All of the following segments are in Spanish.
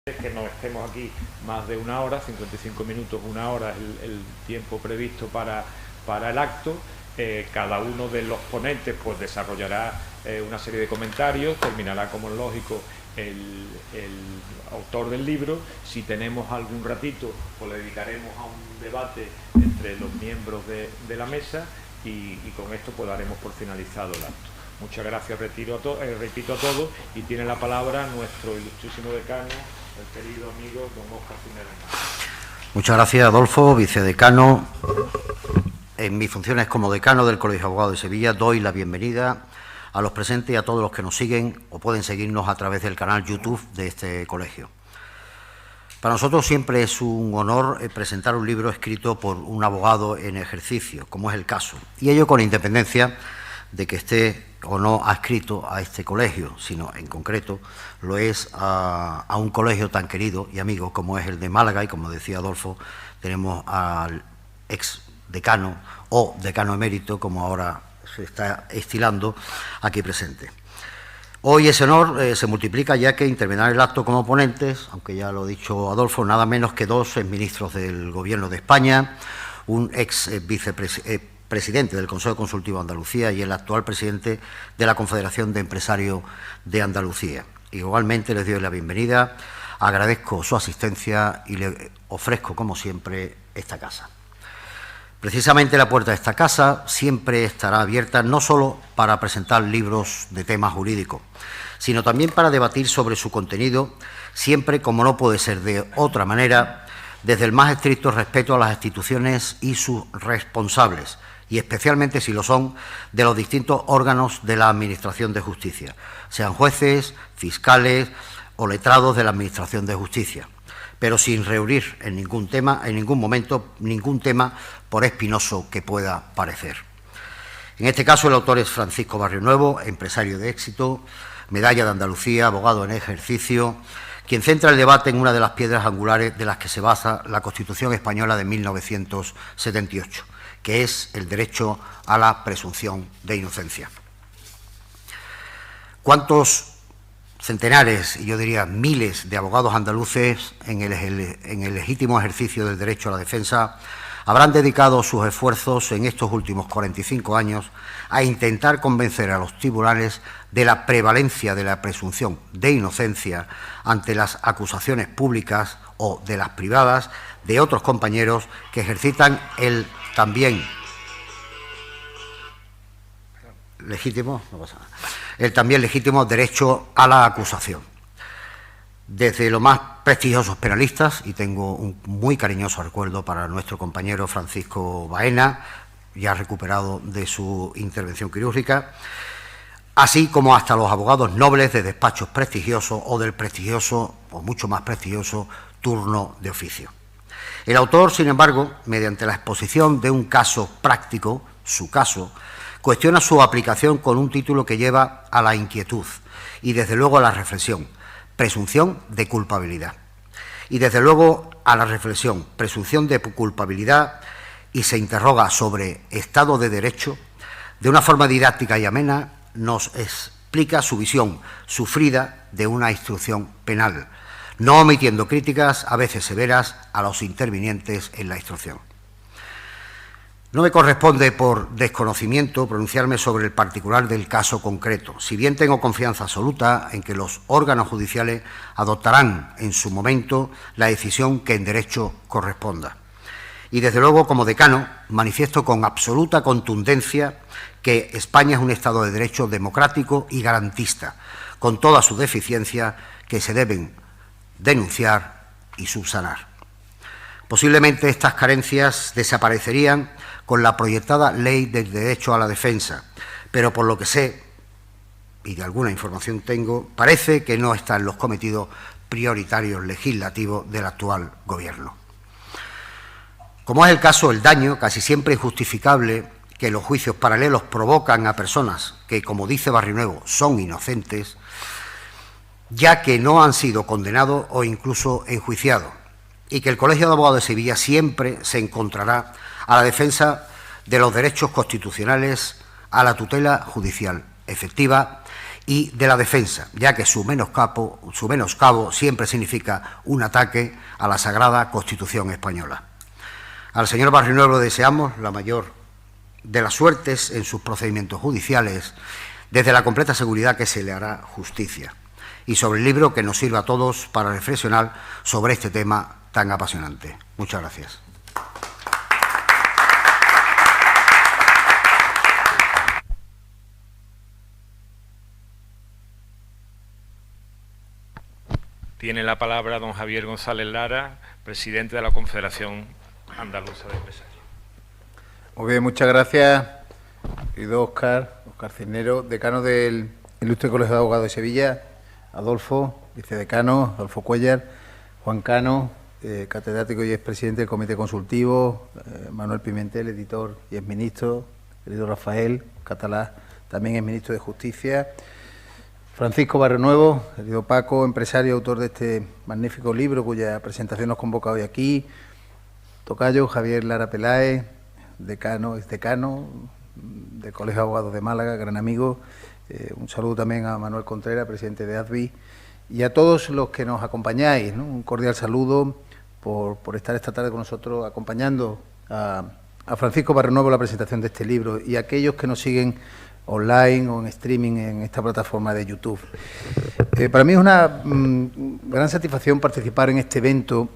que no estemos aquí más de una hora, 55 minutos, una hora es el tiempo previsto para el acto. Cada uno de los ponentes pues desarrollará una serie de comentarios, terminará como es lógico el autor del libro. Si tenemos algún ratito, pues le dedicaremos a un debate entre los miembros de la mesa y con esto pues daremos por finalizado el acto. Muchas gracias, repito a todos, y tiene la palabra nuestro ilustrísimo decano, el querido amigo don Óscar Cinera. Muchas gracias, Adolfo, vicedecano. En mis funciones como decano del Colegio de Abogados de Sevilla doy la bienvenida a los presentes y a todos los que nos siguen o pueden seguirnos a través del canal YouTube de este colegio. Para nosotros siempre es un honor presentar un libro escrito por un abogado en ejercicio, como es el caso, y ello con independencia de que esté o no adscrito a este colegio, sino en concreto lo es a un colegio tan querido y amigo como es el de Málaga, y como decía Adolfo, tenemos al ex decano o decano emérito, como ahora se está estilando, aquí presente. Hoy ese honor se multiplica, ya que intervendrán en el acto como ponentes, aunque ya lo ha dicho Adolfo, nada menos que dos exministros del Gobierno de España, un ex vicepresidente del Consejo Consultivo de Andalucía y el actual presidente de la Confederación de Empresarios de Andalucía. Igualmente les doy la bienvenida, agradezco su asistencia y le ofrezco, como siempre, esta casa. Precisamente la puerta de esta casa siempre estará abierta no solo para presentar libros de temas jurídicos, sino también para debatir sobre su contenido, siempre, como no puede ser de otra manera, desde el más estricto respeto a las instituciones y sus responsables, y especialmente, si lo son, de los distintos órganos de la Administración de Justicia, sean jueces, fiscales o letrados de la Administración de Justicia, pero sin rehuir en ningún momento, ningún tema, por espinoso que pueda parecer. En este caso, el autor es Francisco Barrionuevo, empresario de éxito, medalla de Andalucía, abogado en ejercicio, quien centra el debate en una de las piedras angulares de las que se basa la Constitución española de 1978, que es el derecho a la presunción de inocencia. ¿Cuántos centenares, y yo diría miles, de abogados andaluces en el legítimo ejercicio del derecho a la defensa habrán dedicado sus esfuerzos en estos últimos 45 años a intentar convencer a los tribunales de la prevalencia de la presunción de inocencia ante las acusaciones públicas o de las privadas de otros compañeros que ejercitan el también legítimo derecho a la acusación? Desde los más prestigiosos penalistas, y tengo un muy cariñoso recuerdo para nuestro compañero Francisco Baena, ya recuperado de su intervención quirúrgica, así como hasta los abogados nobles de despachos prestigiosos o del prestigioso, o mucho más prestigioso, turno de oficio. El autor, sin embargo, mediante la exposición de un caso práctico, su caso, cuestiona su aplicación con un título que lleva a la inquietud y, desde luego, a la reflexión: presunción de culpabilidad. Y, desde luego, a la reflexión: presunción de culpabilidad, y se interroga sobre Estado de Derecho. De una forma didáctica y amena nos explica su visión sufrida de una instrucción penal, no omitiendo críticas, a veces severas, a los intervinientes en la instrucción. No me corresponde, por desconocimiento, pronunciarme sobre el particular del caso concreto, si bien tengo confianza absoluta en que los órganos judiciales adoptarán en su momento la decisión que en derecho corresponda. Y, desde luego, como decano, manifiesto con absoluta contundencia que España es un Estado de Derecho democrático y garantista, con todas sus deficiencias que se deben denunciar y subsanar. Posiblemente estas carencias desaparecerían con la proyectada Ley del Derecho a la Defensa, pero por lo que sé, y de alguna información tengo, parece que no está en los cometidos prioritarios legislativos del actual Gobierno. Como es el caso, el daño, casi siempre injustificable, que los juicios paralelos provocan a personas que, como dice Barrionuevo, son inocentes, ya que no han sido condenados o incluso enjuiciados, y que el Colegio de Abogados de Sevilla siempre se encontrará a la defensa de los derechos constitucionales, a la tutela judicial efectiva y de la defensa, ya que su menoscabo siempre significa un ataque a la sagrada Constitución española. Al señor Barrionuevo deseamos la mayor de las suertes en sus procedimientos judiciales, desde la completa seguridad que se le hará justicia, y sobre el libro que nos sirva a todos para reflexionar sobre este tema tan apasionante. Muchas gracias. Tiene la palabra don Javier González Lara, presidente de la Confederación Andaluza de Empresarios. Muy bien, muchas gracias, querido Óscar Cisneros, decano del Ilustre Colegio de Abogados de Sevilla, Adolfo, vicedecano, Adolfo Cuellar, Juan Cano, catedrático y expresidente del Comité Consultivo, Manuel Pimentel, editor y exministro, querido Rafael Catalá, también exministro de Justicia, Francisco Barrionuevo, querido Paco, empresario y autor de este magnífico libro cuya presentación nos convoca hoy aquí, tocayo Javier Lara Peláez, decano del Colegio de Abogados de Málaga, gran amigo, un saludo también a Manuel Contreras, presidente de ADVI, y a todos los que nos acompañáis, ¿no? Un cordial saludo por estar esta tarde con nosotros acompañando a Francisco Barrionuevo en la presentación de este libro y a aquellos que nos siguen online o en streaming en esta plataforma de YouTube. Para mí es una gran satisfacción participar en este evento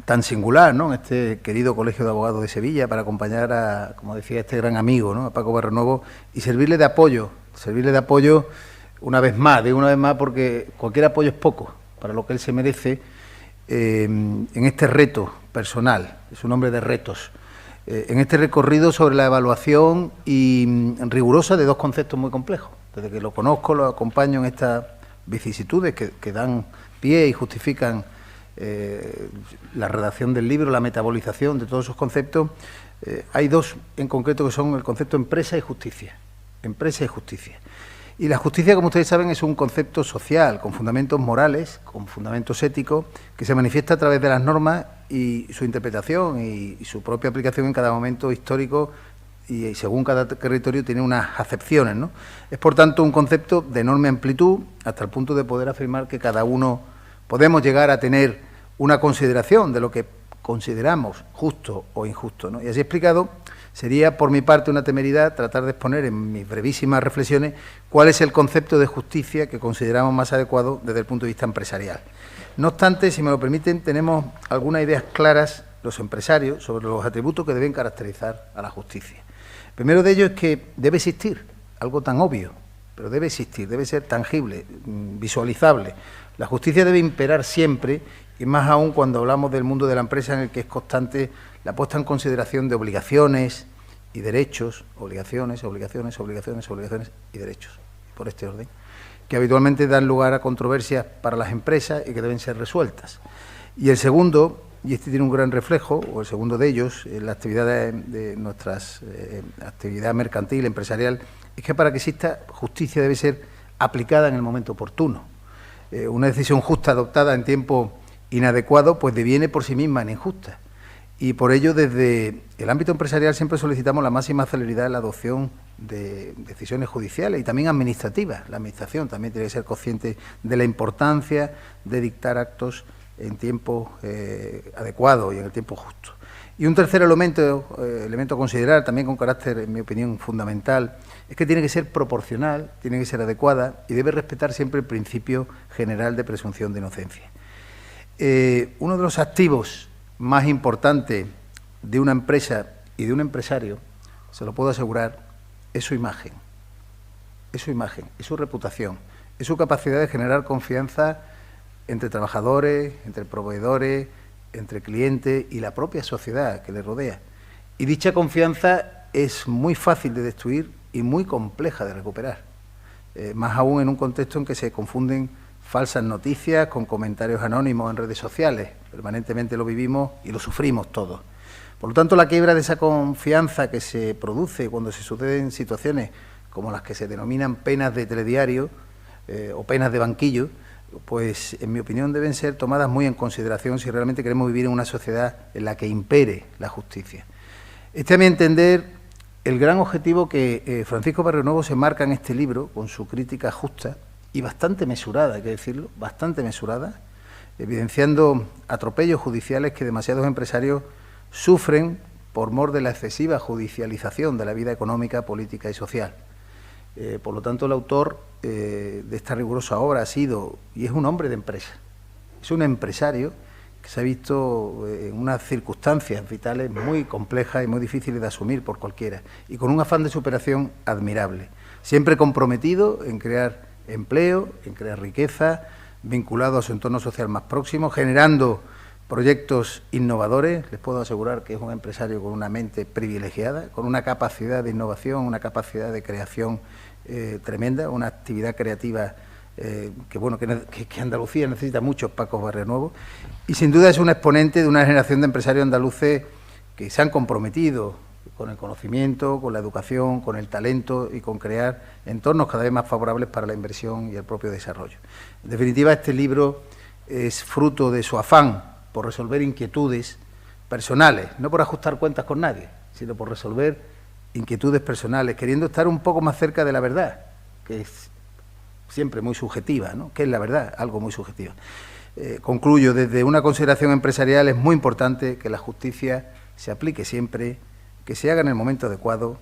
tan singular, ¿no? En este querido Colegio de Abogados de Sevilla, para acompañar a, como decía, este gran amigo, ¿no? A Paco Barrionuevo, y servirle de apoyo una vez más, digo una vez más porque cualquier apoyo es poco para lo que él se merece en este reto personal, es un hombre de retos, en este recorrido sobre la evaluación y rigurosa de dos conceptos muy complejos. Desde que lo conozco, lo acompaño en estas vicisitudes que dan pie y justifican la redacción del libro, la metabolización de todos esos conceptos. Hay dos en concreto que son el concepto empresa y justicia. Empresa y justicia. Y la justicia, como ustedes saben, es un concepto social, con fundamentos morales, con fundamentos éticos, que se manifiesta a través de las normas y su interpretación y su propia aplicación en cada momento histórico y según cada territorio tiene unas acepciones, ¿no? Es, por tanto, un concepto de enorme amplitud, hasta el punto de poder afirmar que cada uno podemos llegar a tener una consideración de lo que consideramos justo o injusto, ¿no? Y así explicado, sería por mi parte una temeridad tratar de exponer en mis brevísimas reflexiones cuál es el concepto de justicia que consideramos más adecuado desde el punto de vista empresarial. No obstante, si me lo permiten, tenemos algunas ideas claras, los empresarios, sobre los atributos que deben caracterizar a la justicia. El primero de ellos es que debe existir, algo tan obvio, pero debe existir, debe ser tangible, visualizable. La justicia debe imperar siempre, y más aún cuando hablamos del mundo de la empresa, en el que es constante la puesta en consideración de obligaciones y derechos, obligaciones y derechos, por este orden, que habitualmente dan lugar a controversias para las empresas y que deben ser resueltas. Y el segundo, y este tiene un gran reflejo, o el segundo de ellos, en la actividad de nuestras actividad mercantil, empresarial, es que para que exista justicia debe ser aplicada en el momento oportuno. Una decisión justa adoptada en tiempo inadecuado, pues deviene por sí misma en injusta. Y por ello, desde el ámbito empresarial siempre solicitamos la máxima celeridad en la adopción de decisiones judiciales y también administrativas. La Administración también tiene que ser consciente de la importancia de dictar actos en tiempo adecuado y en el tiempo justo. Y un tercer elemento a considerar, también con carácter, en mi opinión, fundamental, es que tiene que ser proporcional, tiene que ser adecuada y debe respetar siempre el principio general de presunción de inocencia. Uno de los activos más importantes de una empresa y de un empresario, se lo puedo asegurar, es su imagen. Es su imagen, es su reputación, es su capacidad de generar confianza entre trabajadores, entre proveedores, entre clientes y la propia sociedad que le rodea. Y dicha confianza es muy fácil de destruir y muy compleja de recuperar, más aún en un contexto en que se confunden falsas noticias con comentarios anónimos en redes sociales. Permanentemente lo vivimos y lo sufrimos todos. Por lo tanto, la quiebra de esa confianza que se produce cuando se suceden situaciones como las que se denominan penas de telediario o penas de banquillo, pues en mi opinión deben ser tomadas muy en consideración si realmente queremos vivir en una sociedad en la que impere la justicia. Este, a mi entender, el gran objetivo que Francisco Barrionuevo se marca en este libro, con su crítica justa y bastante mesurada, hay que decirlo, bastante mesurada, evidenciando atropellos judiciales que demasiados empresarios sufren por mor de la excesiva judicialización de la vida económica, política y social. Por lo tanto, el autor de esta rigurosa obra ha sido y es un hombre de empresa. Es un empresario que se ha visto en unas circunstancias vitales muy complejas y muy difíciles de asumir por cualquiera, y con un afán de superación admirable. Siempre comprometido en crear empleo, en crear riqueza, vinculado a su entorno social más próximo, generando proyectos innovadores. Les puedo asegurar que es un empresario con una mente privilegiada, con una capacidad de innovación, una capacidad de creación tremenda, una actividad creativa que Andalucía necesita muchos Pacos Barrionuevo, y sin duda es un exponente de una generación de empresarios andaluces que se han comprometido con el conocimiento, con la educación, con el talento y con crear entornos cada vez más favorables para la inversión y el propio desarrollo. En definitiva, este libro es fruto de su afán por resolver inquietudes personales, no por ajustar cuentas con nadie, sino por resolver inquietudes personales, queriendo estar un poco más cerca de la verdad, que es siempre muy subjetiva, ¿no? ¿Qué es la verdad? Algo muy subjetivo. Concluyo, desde una consideración empresarial es muy importante que la justicia se aplique siempre, que se haga en el momento adecuado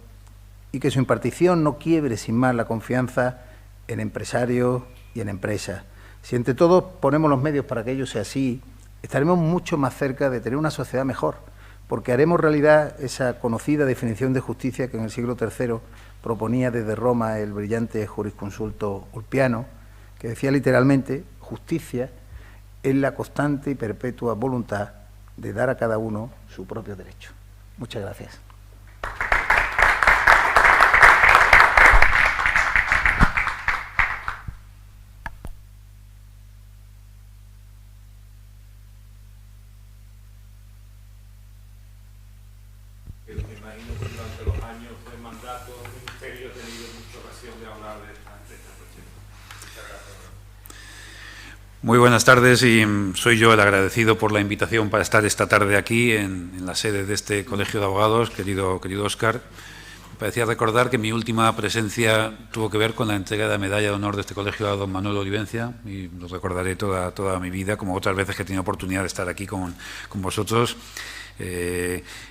y que su impartición no quiebre sin más la confianza en empresarios y en empresas. Si entre todos ponemos los medios para que ello sea así, estaremos mucho más cerca de tener una sociedad mejor, porque haremos realidad esa conocida definición de justicia que en el siglo III proponía desde Roma el brillante jurisconsulto Ulpiano, que decía literalmente: justicia es la constante y perpetua voluntad de dar a cada uno su propio derecho. Muchas gracias. Me imagino que durante los años de mandato del Ministerio he tenido mucha ocasión de hablar de esta cuestión. Muchas gracias. Muy buenas tardes, y soy yo el agradecido por la invitación para estar esta tarde aquí en la sede de este Colegio de Abogados, querido Óscar. Me parecía recordar que mi última presencia tuvo que ver con la entrega de la medalla de honor de este colegio a don Manuel Olivencia, y lo recordaré toda mi vida, como otras veces que he tenido oportunidad de estar aquí con vosotros.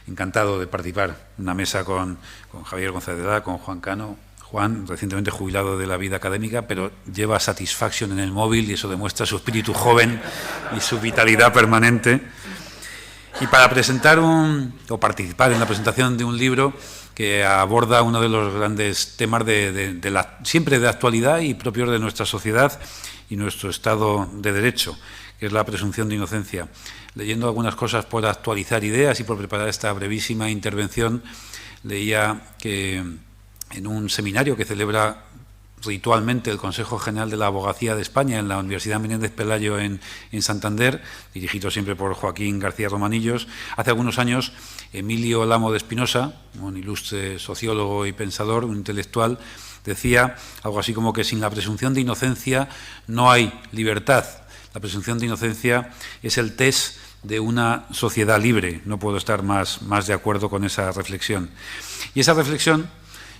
Encantado de participar en una mesa con Javier González de Dá, con Juan Cano. Juan, recientemente jubilado de la vida académica, pero lleva Satisfaction en el móvil y eso demuestra su espíritu joven y su vitalidad permanente. Y para presentar participar en la presentación de un libro que aborda uno de los grandes temas siempre de actualidad y propios de nuestra sociedad y nuestro Estado de Derecho, que es la presunción de inocencia. Leyendo algunas cosas por actualizar ideas y por preparar esta brevísima intervención, leía que en un seminario que celebra ritualmente el Consejo General de la Abogacía de España en la Universidad Menéndez Pelayo en Santander, dirigido siempre por Joaquín García Romanillos, hace algunos años Emilio Lamo de Espinosa, un ilustre sociólogo y pensador, un intelectual, decía algo así como que sin la presunción de inocencia no hay libertad. La presunción de inocencia es el test de una sociedad libre. No puedo estar más de acuerdo con esa reflexión. Y esa reflexión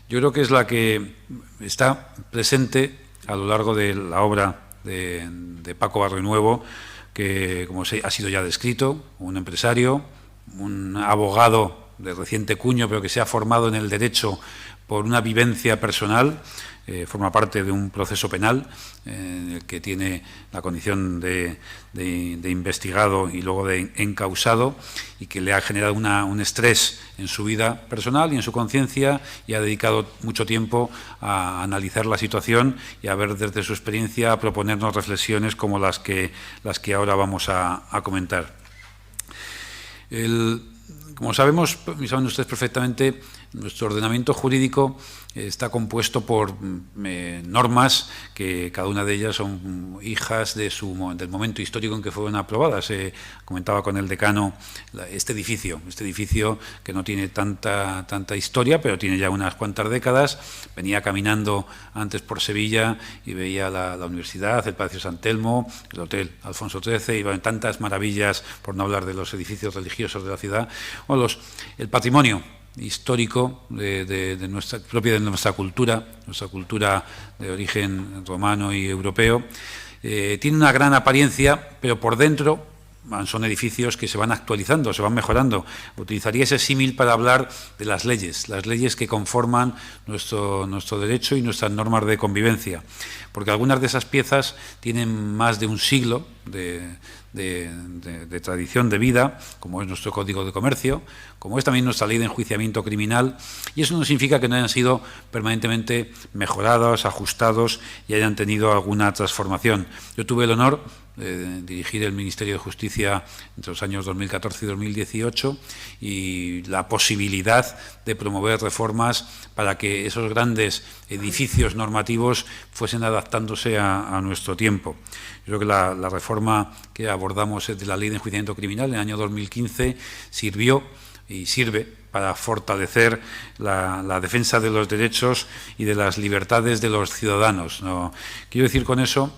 yo creo que es la que está presente a lo largo de la obra de Paco Barrionuevo, que, como ha sido ya descrito, un empresario, un abogado de reciente cuño, pero que se ha formado en el derecho por una vivencia personal, forma parte de un proceso penal que tiene la condición de investigado y luego de encausado, y que le ha generado un estrés en su vida personal y en su conciencia, y ha dedicado mucho tiempo a analizar la situación y a ver desde su experiencia, a proponernos reflexiones como las que ahora vamos a comentar. Como sabemos, y saben ustedes perfectamente, nuestro ordenamiento jurídico está compuesto por normas que cada una de ellas son hijas del momento histórico en que fueron aprobadas. Comentaba con el decano este edificio que no tiene tanta historia, pero tiene ya unas cuantas décadas. Venía caminando antes por Sevilla y veía la universidad, el Palacio San Telmo, el Hotel Alfonso XIII, y bueno, tantas maravillas, por no hablar de los edificios religiosos de la ciudad. Bueno, el patrimonio histórico propio de nuestra cultura de origen romano y europeo. Tiene una gran apariencia, pero por dentro son edificios que se van actualizando, se van mejorando. Utilizaría ese símil para hablar de las leyes que conforman nuestro derecho y nuestras normas de convivencia, porque algunas de esas piezas tienen más de un siglo de tradición de vida, como es nuestro Código de Comercio, como es también nuestra Ley de Enjuiciamiento Criminal, y eso no significa que no hayan sido permanentemente mejorados, ajustados y hayan tenido alguna transformación. Yo tuve el honor de dirigir el Ministerio de Justicia entre los años 2014 y 2018 y la posibilidad de promover reformas para que esos grandes edificios normativos fuesen adaptándose a nuestro tiempo. Yo creo que la reforma que abordamos de la Ley de Enjuiciamiento Criminal en el año 2015 sirvió y sirve para fortalecer la defensa de los derechos y de las libertades de los ciudadanos. No, quiero decir con eso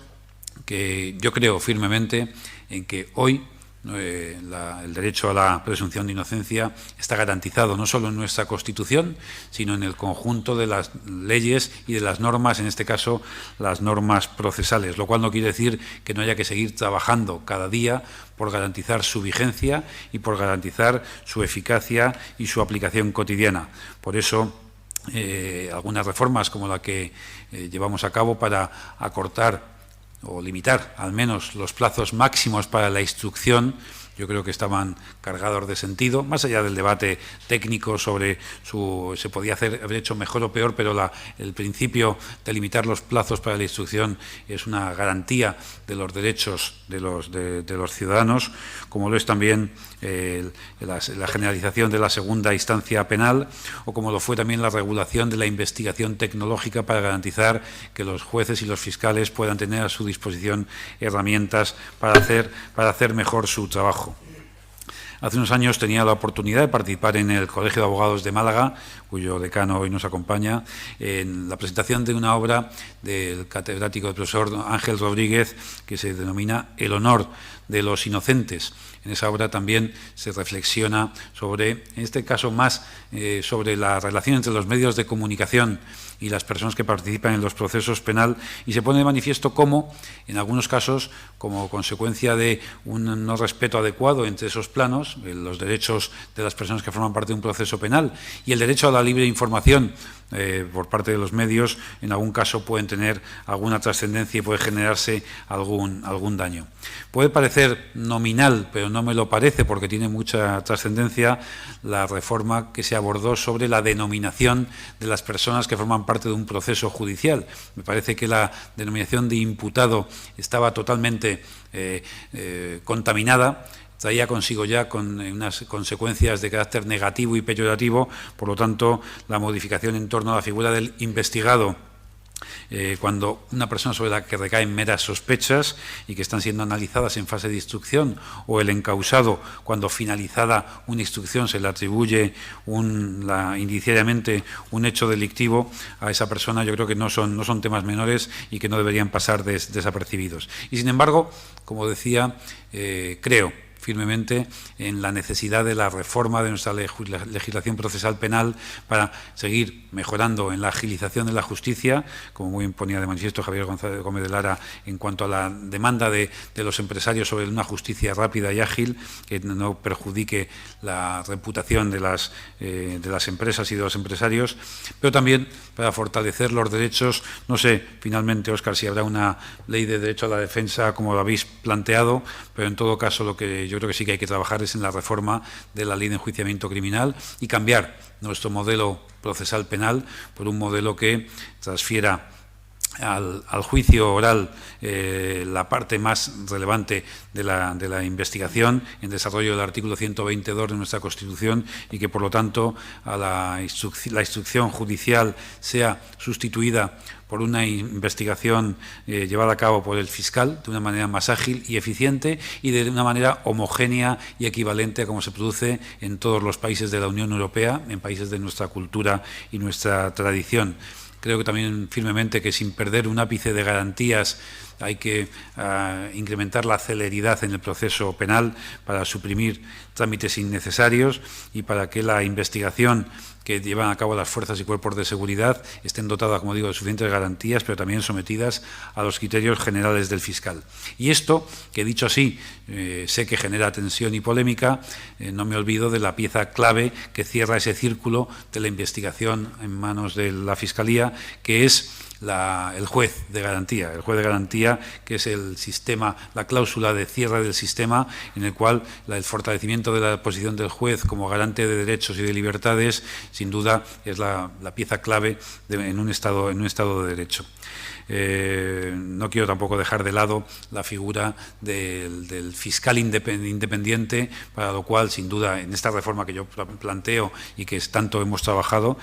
que yo creo firmemente en que hoy el derecho a la presunción de inocencia está garantizado no solo en nuestra Constitución, sino en el conjunto de las leyes y de las normas, en este caso las normas procesales, lo cual no quiere decir que no haya que seguir trabajando cada día por garantizar su vigencia y por garantizar su eficacia y su aplicación cotidiana. Por eso, algunas reformas como la que llevamos a cabo para acortar o limitar al menos los plazos máximos para la instrucción, yo creo que estaban cargados de sentido, más allá del debate técnico sobre se podía haber hecho mejor o peor, pero el principio de limitar los plazos para la instrucción es una garantía de los derechos de los ciudadanos, como lo es también la generalización de la segunda instancia penal, o como lo fue también la regulación de la investigación tecnológica para garantizar que los jueces y los fiscales puedan tener a su disposición herramientas para hacer mejor su trabajo. Hace unos años tenía la oportunidad de participar en el Colegio de Abogados de Málaga, cuyo decano hoy nos acompaña, en la presentación de una obra del catedrático, del profesor Ángel Rodríguez, que se denomina El honor de los inocentes. En esa obra también se reflexiona sobre, en este caso más, sobre la relación entre los medios de comunicación y las personas que participan en los procesos penal, y se pone de manifiesto cómo, en algunos casos, como consecuencia de un no respeto adecuado entre esos planos, los derechos de las personas que forman parte de un proceso penal y el derecho a la libre información por parte de los medios, en algún caso pueden tener alguna trascendencia y puede generarse algún daño. Puede parecer nominal, pero no me lo parece porque tiene mucha trascendencia, la reforma que se abordó sobre la denominación de las personas que forman parte de un proceso judicial. Me parece que la denominación de imputado estaba totalmente contaminada, traía consigo ya con unas consecuencias de carácter negativo y peyorativo. Por lo tanto, la modificación en torno a la figura del investigado, cuando una persona sobre la que recaen meras sospechas y que están siendo analizadas en fase de instrucción, o el encausado, cuando finalizada una instrucción se le atribuye indiciariamente un hecho delictivo a esa persona, yo creo que no son temas menores y que no deberían pasar desapercibidos. Y sin embargo, como decía, creo firmemente en la necesidad de la reforma de nuestra legislación procesal penal para seguir mejorando en la agilización de la justicia, como muy bien ponía de manifiesto Javier González Gómez de Lara, en cuanto a la demanda de los empresarios sobre una justicia rápida y ágil, que no perjudique la reputación de las empresas y de los empresarios, pero también para fortalecer los derechos. No sé, finalmente, Óscar, si habrá una ley de derecho a la defensa como lo habéis planteado, pero en todo caso lo que yo creo que sí que hay que trabajar es en la reforma de la Ley de Enjuiciamiento Criminal y cambiar nuestro modelo procesal penal por un modelo que transfiera al juicio oral la parte más relevante de la investigación en desarrollo del artículo 122 de nuestra Constitución, y que por lo tanto la instrucción judicial sea sustituida por una investigación llevada a cabo por el fiscal de una manera más ágil y eficiente y de una manera homogénea y equivalente a como se produce en todos los países de la Unión Europea, en países de nuestra cultura y nuestra tradición. Creo que también firmemente que sin perder un ápice de garantías hay que incrementar la celeridad en el proceso penal para suprimir trámites innecesarios y para que la investigación que llevan a cabo las fuerzas y cuerpos de seguridad estén dotadas, como digo, de suficientes garantías, pero también sometidas a los criterios generales del fiscal. Y esto, que dicho así, sé que genera tensión y polémica, no me olvido de la pieza clave que cierra ese círculo de la investigación en manos de la Fiscalía, que es el juez de garantía. El juez de garantía, que es el sistema, la cláusula de cierre del sistema, en el cual el fortalecimiento de la posición del juez como garante de derechos y de libertades, sin duda, es la pieza clave en un Estado de Derecho. No quiero tampoco dejar de lado la figura del fiscal independiente, para lo cual, sin duda, en esta reforma que yo planteo y que tanto hemos trabajado,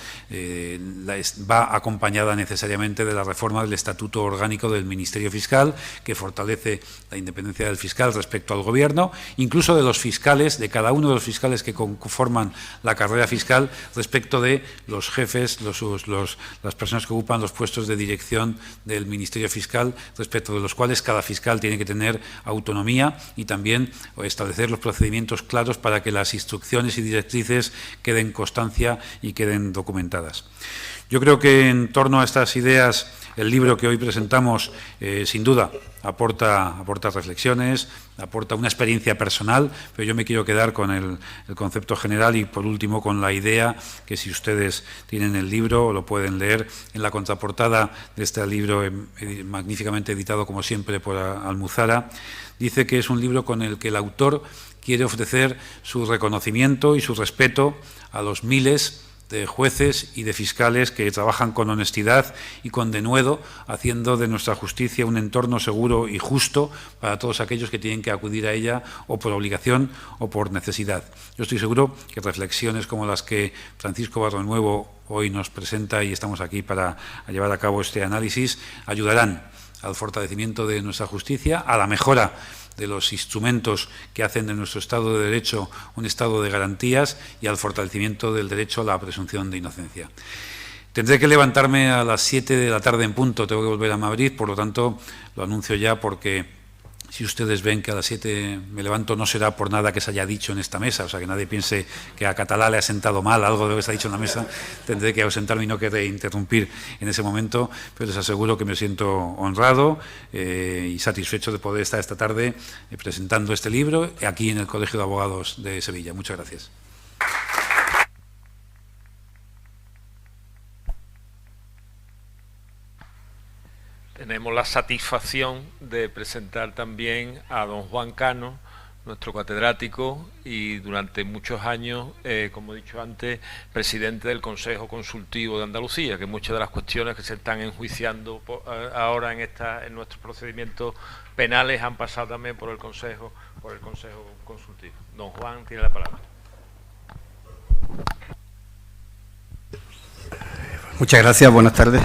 va acompañada necesariamente de la reforma del Estatuto Orgánico del Ministerio Fiscal, que fortalece la independencia del fiscal respecto al Gobierno, incluso de los fiscales, de cada uno de los fiscales que conforman la carrera fiscal, respecto de los jefes, las personas que ocupan los puestos de dirección del Ministerio Fiscal, respecto de los cuales cada fiscal tiene que tener autonomía y también establecer los procedimientos claros para que las instrucciones y directrices queden constancia y queden documentadas. Yo creo que en torno a estas ideas el libro que hoy presentamos, sin duda, aporta reflexiones, aporta una experiencia personal, pero yo me quiero quedar con el concepto general y, por último, con la idea que, si ustedes tienen el libro, lo pueden leer en la contraportada de este libro, magníficamente editado, como siempre, por Almuzara. Dice que es un libro con el que el autor quiere ofrecer su reconocimiento y su respeto a los miles de jueces y de fiscales que trabajan con honestidad y con denuedo, haciendo de nuestra justicia un entorno seguro y justo para todos aquellos que tienen que acudir a ella, o por obligación o por necesidad. Yo estoy seguro que reflexiones como las que Francisco Barronuevo hoy nos presenta, y estamos aquí para llevar a cabo este análisis, ayudarán al fortalecimiento de nuestra justicia, a la mejora de los instrumentos que hacen de nuestro Estado de Derecho un Estado de garantías y al fortalecimiento del derecho a la presunción de inocencia. Tendré que levantarme a las 7 de la tarde en punto, tengo que volver a Madrid, por lo tanto lo anuncio ya, porque si ustedes ven que a las 7 me levanto, no será por nada que se haya dicho en esta mesa, o sea, que nadie piense que a Catalá le ha sentado mal algo de lo que se ha dicho en la mesa. Tendré que ausentarme y no querré interrumpir en ese momento, pero les aseguro que me siento honrado y satisfecho de poder estar esta tarde presentando este libro aquí en el Colegio de Abogados de Sevilla. Muchas gracias. Tenemos la satisfacción de presentar también a don Juan Cano, nuestro catedrático y durante muchos años, como he dicho antes, presidente del Consejo Consultivo de Andalucía, que muchas de las cuestiones que se están enjuiciando ahora en nuestros procedimientos penales han pasado también por el Consejo Consultivo. Don Juan tiene la palabra. Muchas gracias, buenas tardes.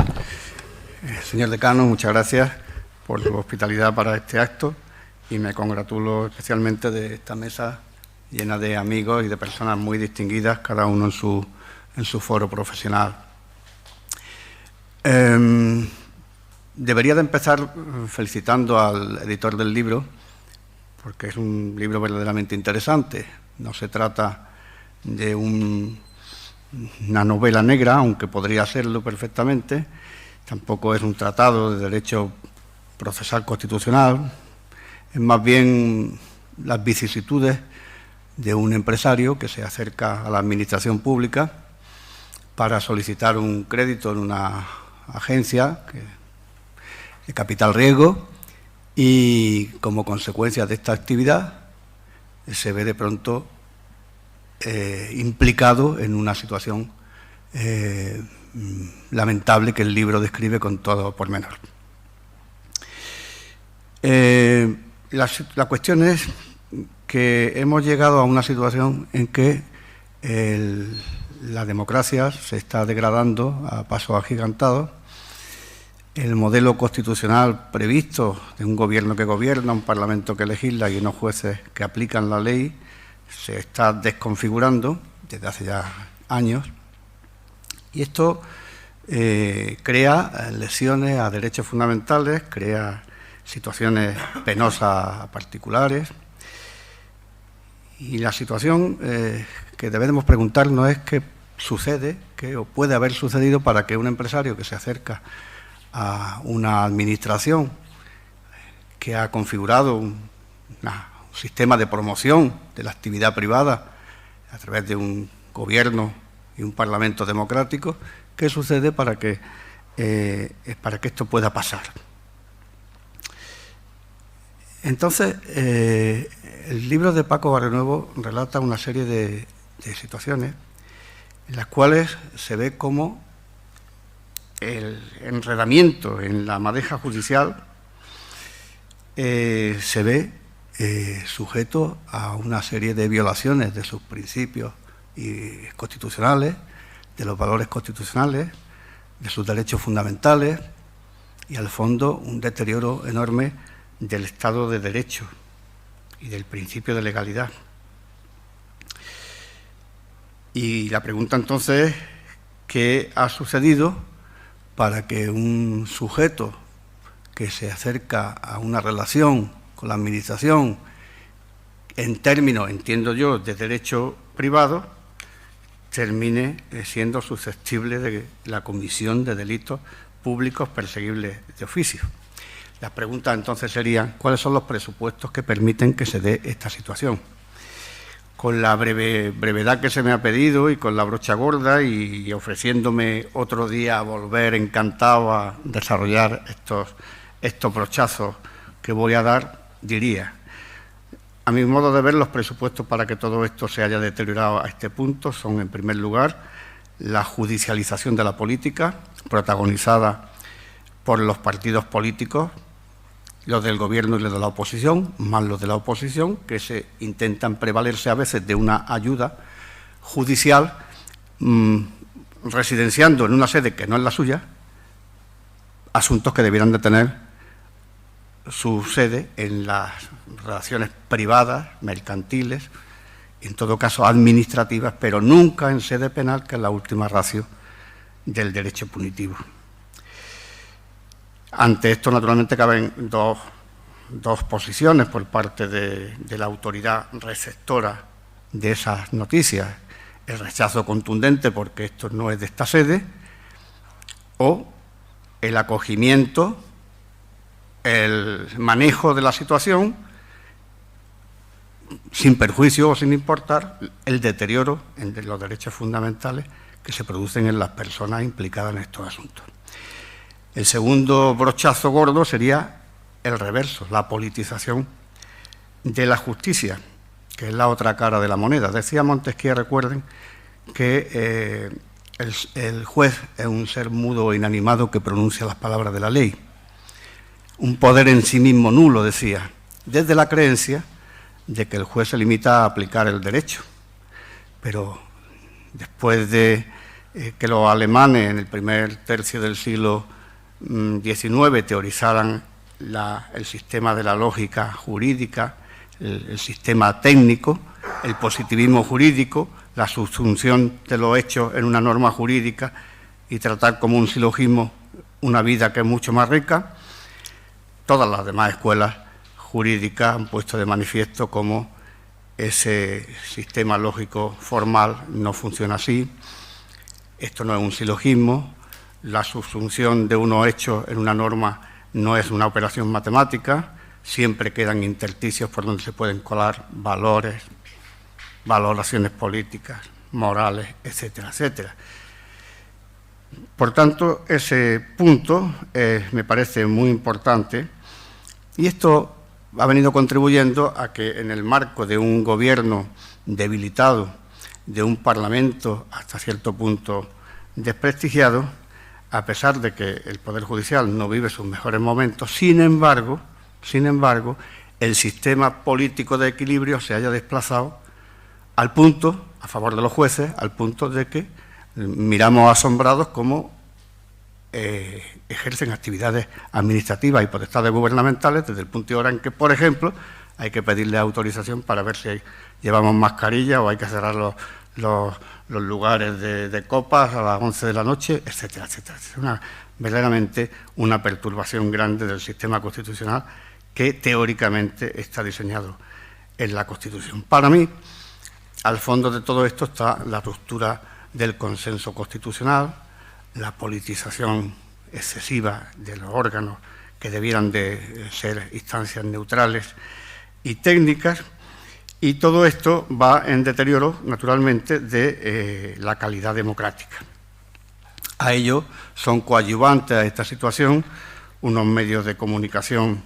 Señor decano, muchas gracias por su hospitalidad para este acto y me congratulo especialmente de esta mesa llena de amigos y de personas muy distinguidas, cada uno en su foro profesional. Debería de empezar felicitando al editor del libro, porque es un libro verdaderamente interesante. No se trata de una novela negra, aunque podría serlo perfectamente. Tampoco es un tratado de derecho procesal constitucional, es más bien las vicisitudes de un empresario que se acerca a la administración pública para solicitar un crédito en una agencia de capital riesgo, y como consecuencia de esta actividad se ve de pronto implicado en una situación lamentable que el libro describe con todo pormenor. La cuestión es que hemos llegado a una situación en que la democracia se está degradando a pasos agigantados. El modelo constitucional previsto de un gobierno que gobierna, un parlamento que legisla y unos jueces que aplican la ley se está desconfigurando desde hace ya años. Y esto crea lesiones a derechos fundamentales, crea situaciones penosas particulares. Y la situación que debemos preguntarnos es qué sucede, qué o puede haber sucedido para que un empresario que se acerca a una administración que ha configurado un sistema de promoción de la actividad privada a través de un gobierno y un parlamento democrático, ¿qué sucede para que esto pueda pasar? Entonces, el libro de Paco Barrionuevo relata una serie de situaciones en las cuales se ve cómo el enredamiento en la madeja judicial se ve sujeto a una serie de violaciones de sus principios constitucionales, de los valores constitucionales, de sus derechos fundamentales y, al fondo, un deterioro enorme del Estado de Derecho y del principio de legalidad. Y la pregunta entonces es, ¿qué ha sucedido para que un sujeto que se acerca a una relación con la Administración en términos, entiendo yo, de derecho privado, termine siendo susceptible de la comisión de delitos públicos perseguibles de oficio? Las preguntas entonces serían, ¿cuáles son los presupuestos que permiten que se dé esta situación? Con la brevedad que se me ha pedido y con la brocha gorda y ofreciéndome otro día a volver encantado a desarrollar estos brochazos que voy a dar, diría, a mi modo de ver, los presupuestos para que todo esto se haya deteriorado a este punto son, en primer lugar, la judicialización de la política, protagonizada por los partidos políticos, los del Gobierno y los de la oposición, más los de la oposición, que se intentan prevalerse a veces de una ayuda judicial, residenciando en una sede que no es la suya, asuntos que debieran de tener su sede en las relaciones privadas, mercantiles, en todo caso administrativas, pero nunca en sede penal, que es la última ratio del derecho punitivo. Ante esto, naturalmente, caben dos posiciones por parte de la autoridad receptora de esas noticias: el rechazo contundente porque esto no es de esta sede, o el acogimiento, el manejo de la situación, sin perjuicio o sin importar el deterioro de los derechos fundamentales que se producen en las personas implicadas en estos asuntos. El segundo brochazo gordo sería el reverso, la politización de la justicia, que es la otra cara de la moneda. Decía Montesquieu, recuerden, que el juez es un ser mudo e inanimado que pronuncia las palabras de la ley. Un poder en sí mismo nulo, decía, desde la creencia de que el juez se limita a aplicar el derecho. Pero después de que los alemanes en el primer tercio del siglo XIX teorizaran el sistema de la lógica jurídica, el sistema técnico, el positivismo jurídico, la subsunción de los hechos en una norma jurídica y tratar como un silogismo una vida que es mucho más rica, todas las demás escuelas jurídicas han puesto de manifiesto cómo ese sistema lógico formal no funciona así. Esto no es un silogismo, la subsunción de unos hechos en una norma no es una operación matemática, siempre quedan intersticios por donde se pueden colar valores, valoraciones políticas, morales, etcétera, etcétera. Por tanto, ese punto me parece muy importante, y esto ha venido contribuyendo a que en el marco de un gobierno debilitado, de un Parlamento hasta cierto punto desprestigiado, a pesar de que el Poder Judicial no vive sus mejores momentos, sin embargo, el sistema político de equilibrio se haya desplazado al punto, a favor de los jueces, al punto de que miramos asombrados cómo ejercen actividades administrativas y potestades gubernamentales desde el punto y hora en que, por ejemplo, hay que pedirle autorización para ver si llevamos mascarilla o hay que cerrar los lugares de copas a las 11 de la noche, etcétera, etcétera. Es una verdaderamente una perturbación grande del sistema constitucional que teóricamente está diseñado en la Constitución. Para mí, al fondo de todo esto está la ruptura del consenso constitucional, la politización excesiva de los órganos que debieran de ser instancias neutrales y técnicas, y todo esto va en deterioro, naturalmente, de la calidad democrática. A ello son coadyuvantes a esta situación unos medios de comunicación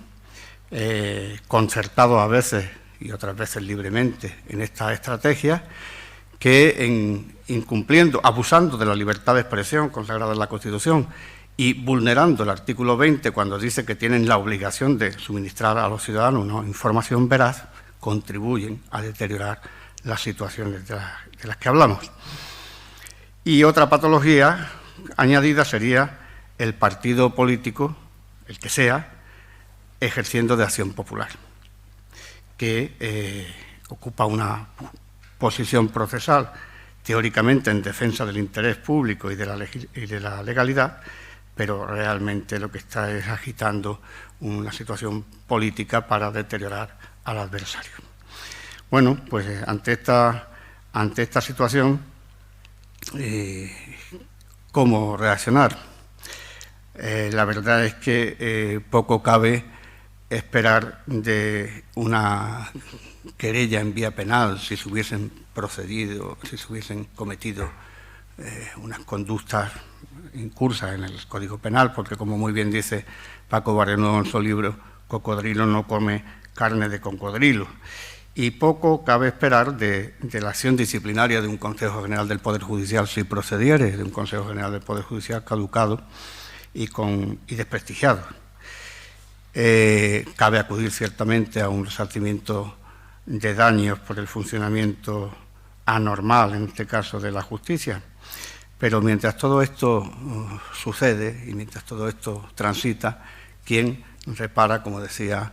concertados a veces y otras veces libremente en estas estrategias, que incumpliendo, abusando de la libertad de expresión consagrada en la Constitución y vulnerando el artículo 20 cuando dice que tienen la obligación de suministrar a los ciudadanos una información veraz, contribuyen a deteriorar las situaciones de las que hablamos. Y otra patología añadida sería el partido político, el que sea, ejerciendo de acción popular, que ocupa una posición procesal teóricamente en defensa del interés público y de la legalidad, pero realmente lo que está es agitando una situación política para deteriorar al adversario. Bueno, pues ante esta situación, ¿cómo reaccionar? La verdad es que poco cabe esperar de una querella en vía penal si se hubiesen procedido, si se hubiesen cometido unas conductas incursas en el Código Penal, porque como muy bien dice Paco Barrenuevo en su libro, cocodrilo no come carne de cocodrilo. Y poco cabe esperar de la acción disciplinaria de un Consejo General del Poder Judicial, si procediere, de un Consejo General del Poder Judicial caducado y desprestigiado. Cabe acudir ciertamente a un resarcimiento de daños por el funcionamiento anormal, en este caso, de la justicia. Pero mientras todo esto sucede y mientras todo esto transita, ¿quién repara, como decía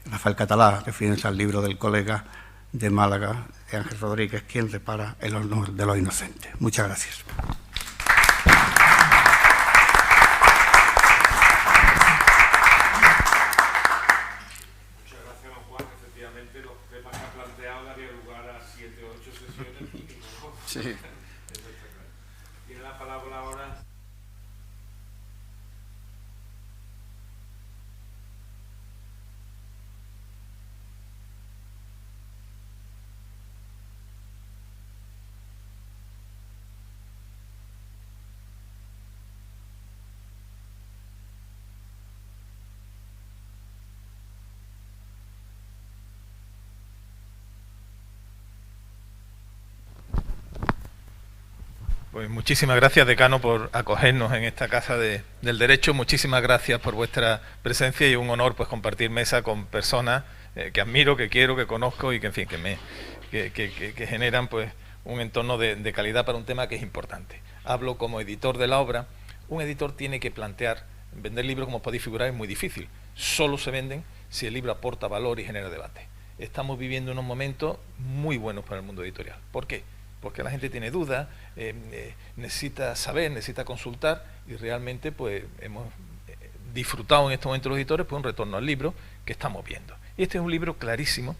Rafael Catalá, refiriéndose al libro del colega de Málaga, de Ángel Rodríguez, quién repara el honor de los inocentes? Muchas gracias. Sí. Tiene la palabra ahora. Pues muchísimas gracias, decano, por acogernos en esta Casa del Derecho. Muchísimas gracias por vuestra presencia y un honor pues compartir mesa con personas que admiro, que quiero, que conozco y que en fin que generan pues un entorno de calidad para un tema que es importante. Hablo como editor de la obra. Un editor tiene que plantear, vender libros, como podéis figurar, es muy difícil. Solo se venden si el libro aporta valor y genera debate. Estamos viviendo unos momentos muy buenos para el mundo editorial. ¿Por qué? Porque la gente tiene dudas, necesita saber, necesita consultar y realmente pues hemos disfrutado en este momento los editores pues un retorno al libro que estamos viendo. Y este es un libro clarísimo.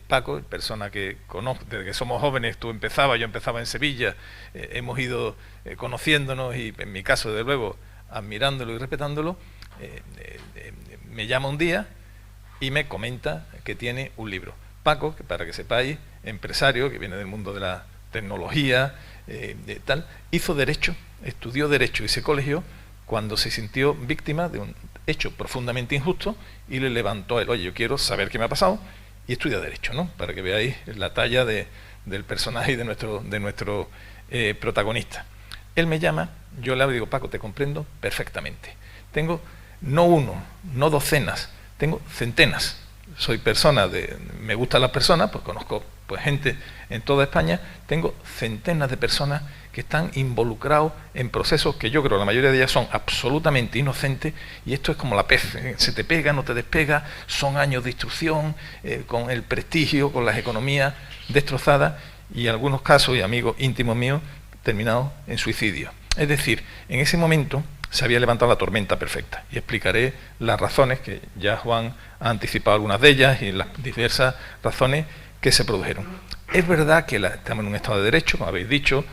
Paco, persona que conozco, desde que somos jóvenes, yo empezaba en Sevilla, hemos ido conociéndonos y en mi caso, desde luego, admirándolo y respetándolo, me llama un día y me comenta que tiene un libro. Paco, que para que sepáis, empresario que viene del mundo de la tecnología, hizo Derecho, estudió Derecho y se colegió cuando se sintió víctima de un hecho profundamente injusto y le levantó el, oye, yo quiero saber qué me ha pasado, y estudia Derecho, ¿no? Para que veáis la talla del personaje y de nuestro protagonista. Él me llama, yo le hablo y digo, Paco, te comprendo perfectamente. Tengo no uno, no docenas, tengo centenas. Soy persona me gustan las personas, pues conozco pues gente en toda España, tengo centenas de personas que están involucrados en procesos que yo creo la mayoría de ellas son absolutamente inocentes, y esto es como la pez, se te pega, no te despega, son años de instrucción, con el prestigio, con las economías destrozadas, y en algunos casos, y amigos íntimos míos, terminados en suicidio. Es decir, en ese momento se había levantado la tormenta perfecta, y explicaré las razones, que ya Juan ha anticipado algunas de ellas, y las diversas razones que se produjeron. Es verdad que estamos en un Estado de Derecho, como habéis dicho,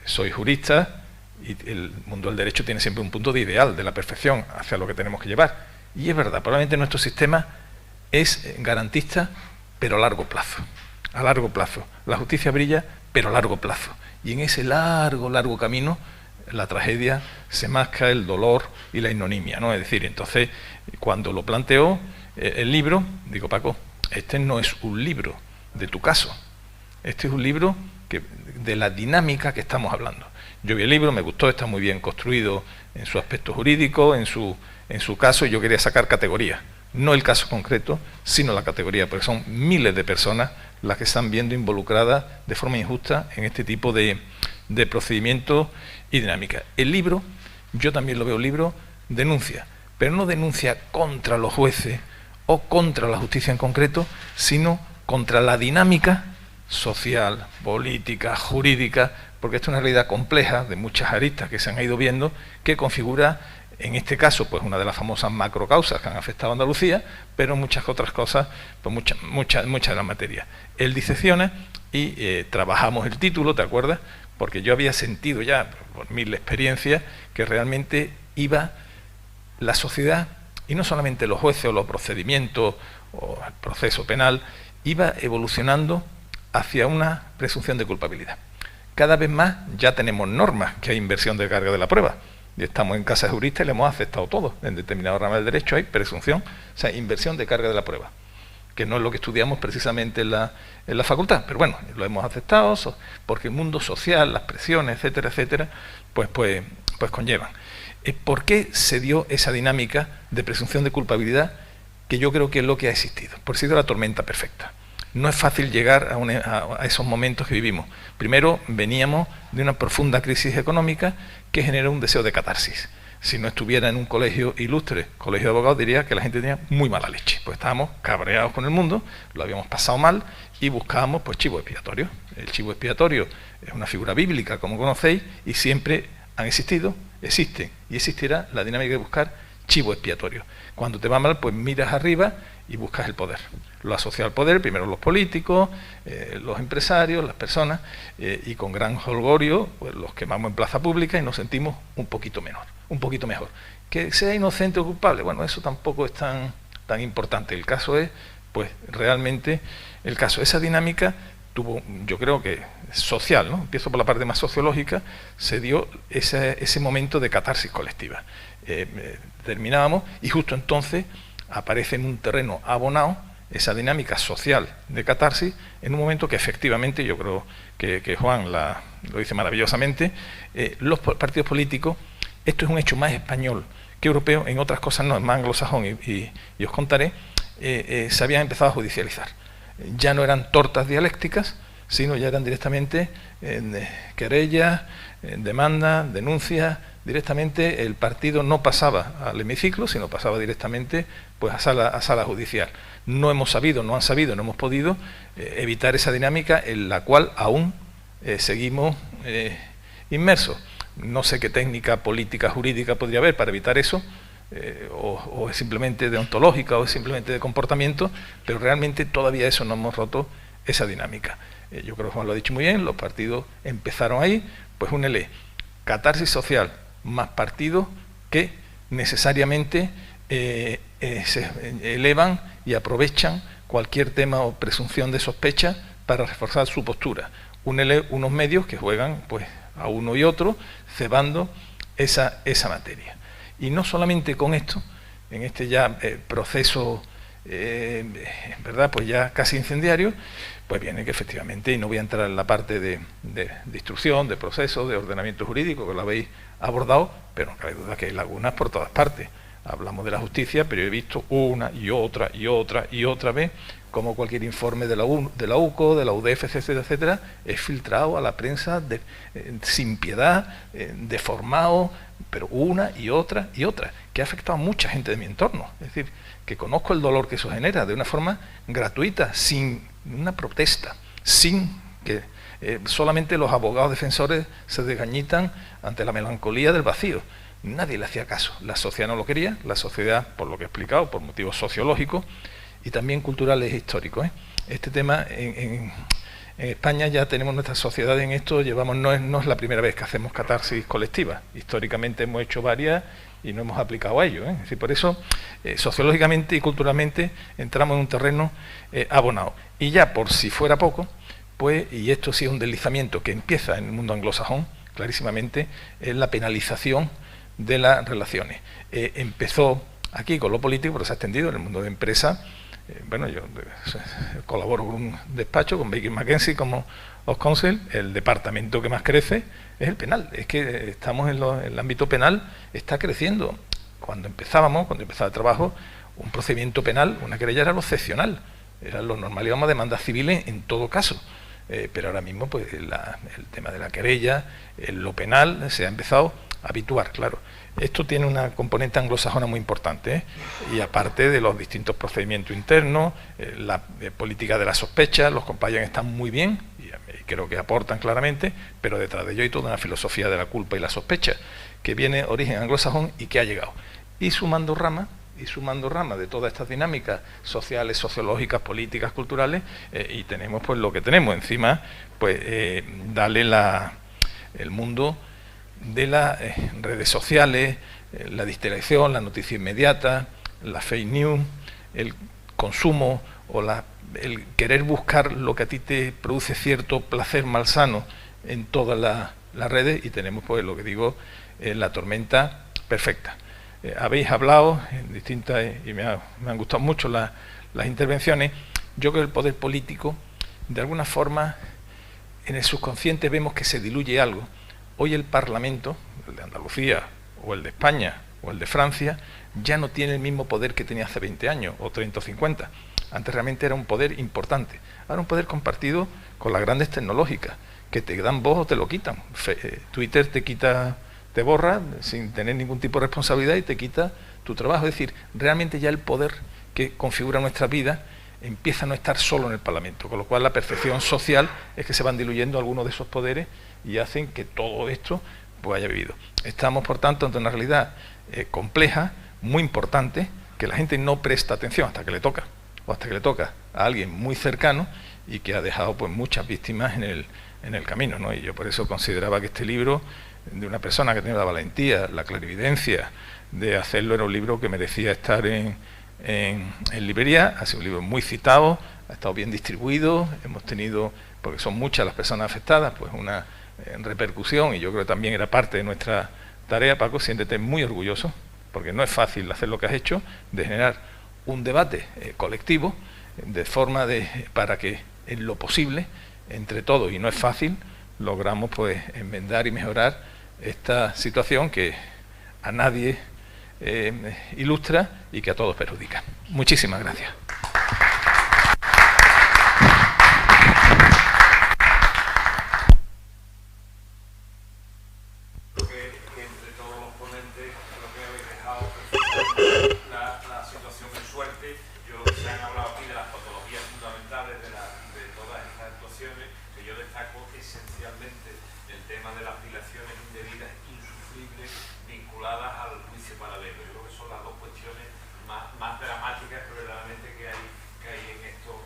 soy jurista, y el mundo del derecho tiene siempre un punto de ideal, de la perfección, hacia lo que tenemos que llevar. Y es verdad, probablemente nuestro sistema es garantista, pero a largo plazo. A largo plazo. La justicia brilla, pero a largo plazo. Y en ese largo camino, la tragedia se masca el dolor y la ignominia, ¿no? Es decir, entonces, cuando lo planteó el libro, digo, Paco, este no es un libro de tu caso. Este es un libro de la dinámica que estamos hablando. Yo vi el libro, me gustó, está muy bien construido en su aspecto jurídico, en su caso, y yo quería sacar categorías. No el caso concreto, sino la categoría, porque son miles de personas las que están viendo involucradas de forma injusta en este tipo de procedimientos y dinámica. El libro, yo también lo veo, el libro denuncia, pero no denuncia contra los jueces o contra la justicia en concreto, sino contra la dinámica social, política, jurídica, porque esto es una realidad compleja de muchas aristas que se han ido viendo, que configura, en este caso, pues una de las famosas macrocausas que han afectado a Andalucía, pero muchas otras cosas, pues muchas de las materias. Él disecciona y trabajamos el título, ¿te acuerdas? Porque yo había sentido ya, por mil experiencias, que realmente iba la sociedad, y no solamente los jueces o los procedimientos o el proceso penal, iba evolucionando hacia una presunción de culpabilidad. Cada vez más ya tenemos normas que hay inversión de carga de la prueba. Y estamos en casa de juristas y le hemos aceptado todo. En determinado rama del derecho hay presunción, o sea, inversión de carga de la prueba, que no es lo que estudiamos precisamente en la facultad, pero bueno, lo hemos aceptado porque el mundo social, las presiones, etcétera, etcétera, pues conllevan. ¿Por qué se dio esa dinámica de presunción de culpabilidad? Que yo creo que es lo que ha existido. Por si de la tormenta perfecta. No es fácil llegar a esos momentos que vivimos. Primero, veníamos de una profunda crisis económica que generó un deseo de catarsis. Si no estuviera en un colegio ilustre, colegio de abogados, diría que la gente tenía muy mala leche. Pues estábamos cabreados con el mundo, lo habíamos pasado mal y buscábamos pues chivo expiatorio. El chivo expiatorio es una figura bíblica, como conocéis, y siempre han existido, existen y existirá la dinámica de buscar chivo expiatorio. Cuando te va mal, pues miras arriba y buscas el poder. Lo asociado al poder, primero los políticos, los empresarios, las personas, y con gran holgorio pues los quemamos en plaza pública y nos sentimos un poquito mejor. Que sea inocente o culpable, bueno, eso tampoco es tan importante. El caso es, pues realmente, esa dinámica tuvo, yo creo que social, ¿no? Empiezo por la parte más sociológica, se dio ese momento de catarsis colectiva. Terminábamos y justo entonces aparece en un terreno abonado esa dinámica social de catarsis en un momento que efectivamente, yo creo que Juan lo dice maravillosamente, los partidos políticos, esto es un hecho más español que europeo, en otras cosas no, es más anglosajón y os contaré, se habían empezado a judicializar. Ya no eran tortas dialécticas, sino ya eran directamente querellas, demandas, denuncias. Directamente el partido no pasaba al hemiciclo, sino pasaba directamente pues a sala judicial. No han sabido, no hemos podido evitar esa dinámica en la cual aún seguimos inmersos. No sé qué técnica política, jurídica podría haber para evitar eso, o es simplemente deontológica o es simplemente de comportamiento, pero realmente todavía eso no hemos roto esa dinámica. Yo creo que Juan lo ha dicho muy bien, los partidos empezaron ahí, pues únele catarsis social más partidos que necesariamente se elevan y aprovechan cualquier tema o presunción de sospecha para reforzar su postura. Únele unos medios que juegan pues a uno y otro, cebando esa materia. Y no solamente con esto, en este ya proceso, ¿verdad?, pues ya casi incendiario, pues viene que efectivamente, y no voy a entrar en la parte de instrucción, de proceso, de ordenamiento jurídico, que lo habéis abordado, pero no cabe duda que hay lagunas por todas partes. Hablamos de la justicia, pero he visto una y otra vez como cualquier informe de la UCO, de la UDEF, etcétera, etcétera, es filtrado a la prensa sin piedad, deformado, pero una y otra, que ha afectado a mucha gente de mi entorno. Es decir, que conozco el dolor que eso genera de una forma gratuita, sin una protesta, sin que Solamente los abogados defensores se desgañitan ante la melancolía del vacío. Nadie le hacía caso. La sociedad no lo quería, la sociedad, por lo que he explicado, por motivos sociológicos y también culturales e históricos. Este tema en España ya tenemos nuestra sociedad en esto, no es la primera vez que hacemos catarsis colectiva. Históricamente hemos hecho varias y no hemos aplicado a ello. Es decir, por eso, sociológicamente y culturalmente entramos en un terreno abonado. Y ya por si fuera poco, pues, y esto sí es un deslizamiento que empieza en el mundo anglosajón, clarísimamente, es la penalización de las relaciones. Empezó aquí con lo político, pero se ha extendido en el mundo de empresa. Bueno, yo colaboro con un despacho, con Baker McKenzie como Os Counsel. El departamento que más crece es el penal. Es que estamos en el ámbito penal, está creciendo. Cuando empezaba el trabajo, un procedimiento penal, una querella era lo excepcional, era lo normal, íbamos a demandas civiles en todo caso. Pero ahora mismo pues el tema de la querella, lo penal, se ha empezado a habituar, claro. Esto tiene una componente anglosajona muy importante, y aparte de los distintos procedimientos internos, la política de la sospecha, los compliance están muy bien y creo que aportan claramente, pero detrás de ello hay toda una filosofía de la culpa y la sospecha que viene origen anglosajón y que ha llegado. Y sumando rama de todas estas dinámicas sociales, sociológicas, políticas, culturales, y tenemos pues lo que tenemos encima, pues darle el mundo de las redes sociales, la distracción, la noticia inmediata, la fake news, el consumo o el querer buscar lo que a ti te produce cierto placer malsano en todas las redes, y tenemos pues lo que digo, la tormenta perfecta. Habéis hablado en distintas, y me han gustado mucho las intervenciones. Yo creo que el poder político, de alguna forma, en el subconsciente vemos que se diluye algo. Hoy el Parlamento, el de Andalucía, o el de España, o el de Francia, ya no tiene el mismo poder que tenía hace 20 años, o 30 o 50. Antes realmente era un poder importante. Ahora un poder compartido con las grandes tecnológicas, que te dan voz o te lo quitan. Twitter te borra sin tener ningún tipo de responsabilidad y te quita tu trabajo. Es decir, realmente ya el poder que configura nuestra vida empieza a no estar solo en el Parlamento, con lo cual la percepción social es que se van diluyendo algunos de esos poderes y hacen que todo esto pues haya vivido. Estamos, por tanto, ante una realidad compleja, muy importante, que la gente no presta atención hasta que le toca, o hasta que le toca a alguien muy cercano y que ha dejado pues muchas víctimas en el camino, ¿no? Y yo por eso consideraba que este libro, de una persona que tiene la valentía, la clarividencia de hacerlo, era un libro que merecía estar en librería. Ha sido un libro muy citado, ha estado bien distribuido, hemos tenido, porque son muchas las personas afectadas, pues una repercusión, y yo creo que también era parte de nuestra tarea. Paco, siéntete muy orgulloso, porque no es fácil hacer lo que has hecho, de generar un debate colectivo, de forma para que en lo posible, entre todos, y no es fácil, logramos pues enmendar y mejorar esta situación que a nadie ilustra y que a todos perjudica. Muchísimas gracias. La situación es suerte. Se han hablado aquí de las patologías fundamentales de todas estas actuaciones, que yo destaco esencialmente el tema de las dilaciones indebidas insufribles vinculadas al juicio paralelo. Yo creo que son las dos cuestiones más dramáticas que verdaderamente que hay en estos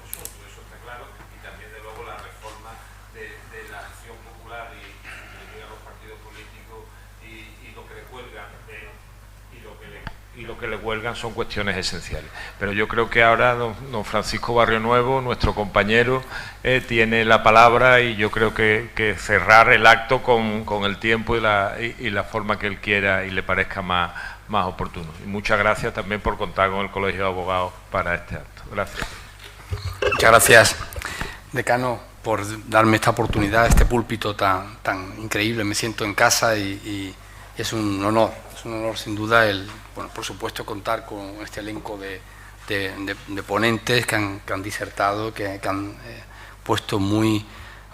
asuntos, eso está claro, y también de luego la reforma de la acción popular y los partidos políticos y lo que le cuelgan y lo que le cuelgan son cuestiones esenciales. Pero yo creo que ahora don Francisco Barrio Nuevo, nuestro compañero, tiene la palabra, y yo creo que cerrar el acto con el tiempo y la forma que él quiera y le parezca más oportuno. Y muchas gracias también por contar con el Colegio de Abogados para este acto. Gracias. Muchas gracias, decano, por darme esta oportunidad, este púlpito tan increíble. Me siento en casa y es un honor. Es un honor sin duda por supuesto, contar con este elenco de ponentes que han disertado, que han puesto muy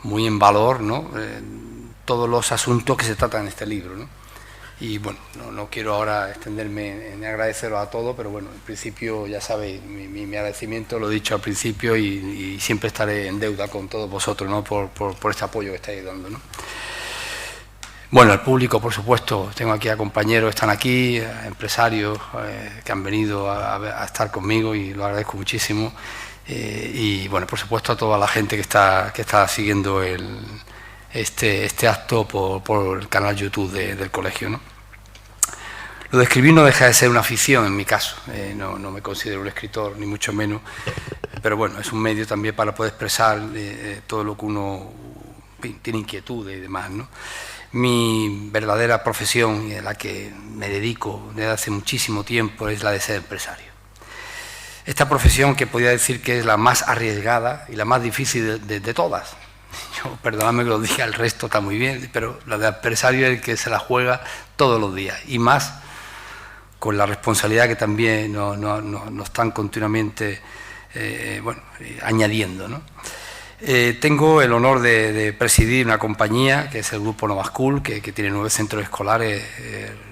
en valor, ¿no? Todos los asuntos que se tratan en este libro, ¿no? Y bueno, no quiero ahora extenderme en agradeceros a todos, pero bueno, en principio ya sabéis, mi agradecimiento lo he dicho al principio y siempre estaré en deuda con todos vosotros, ¿no? por este apoyo que estáis dando, ¿no? Bueno, el público, por supuesto, tengo aquí a compañeros, están aquí, a empresarios que han venido a estar conmigo y lo agradezco muchísimo. Y bueno, por supuesto a toda la gente que está siguiendo este acto por el canal YouTube del colegio, ¿no? Lo de escribir no deja de ser una afición en mi caso, no me considero un escritor, ni mucho menos, pero bueno, es un medio también para poder expresar todo lo que uno tiene inquietudes y demás, ¿no? Mi verdadera profesión y a la que me dedico desde hace muchísimo tiempo es la de ser empresario. Esta profesión que podría decir que es la más arriesgada y la más difícil de todas. Yo, perdóname que lo diga, el resto está muy bien, pero la de empresario es el que se la juega todos los días y más con la responsabilidad que también nos están continuamente añadiendo, ¿no? Tengo el honor de presidir una compañía que es el Grupo Nova School, que tiene 9 centros escolares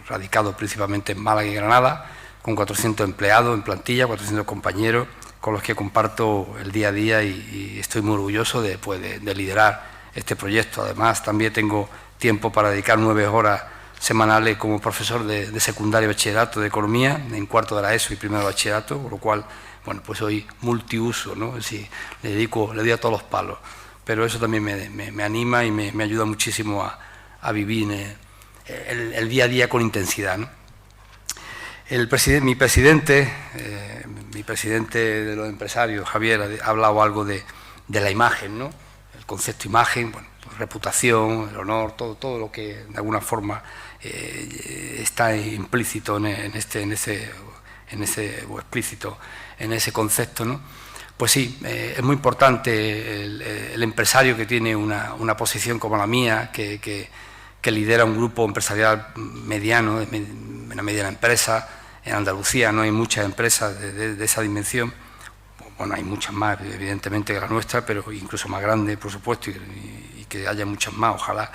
radicados principalmente en Málaga y Granada, con 400 empleados en plantilla, 400 compañeros con los que comparto el día a día y estoy muy orgulloso de liderar este proyecto. Además, también tengo tiempo para dedicar 9 horas semanales como profesor de secundaria y bachillerato de economía, en cuarto de la ESO y primero de bachillerato, por lo cual, bueno, pues soy multiuso, ¿no? Es decir, le doy a todos los palos, pero eso también me anima y me ayuda muchísimo a vivir el día a día con intensidad, ¿no? Mi presidente de los empresarios, Javier, ha hablado algo de la imagen, ¿no? El concepto imagen, bueno, pues reputación, el honor, todo lo que de alguna forma está implícito o explícito en ese concepto, ¿no? Pues sí, es muy importante el empresario que tiene una posición como la mía, que lidera un grupo empresarial mediano, una mediana empresa. En Andalucía no hay muchas empresas de esa dimensión. Bueno, hay muchas más, evidentemente, que la nuestra, pero incluso más grandes, por supuesto, y que haya muchas más, ojalá.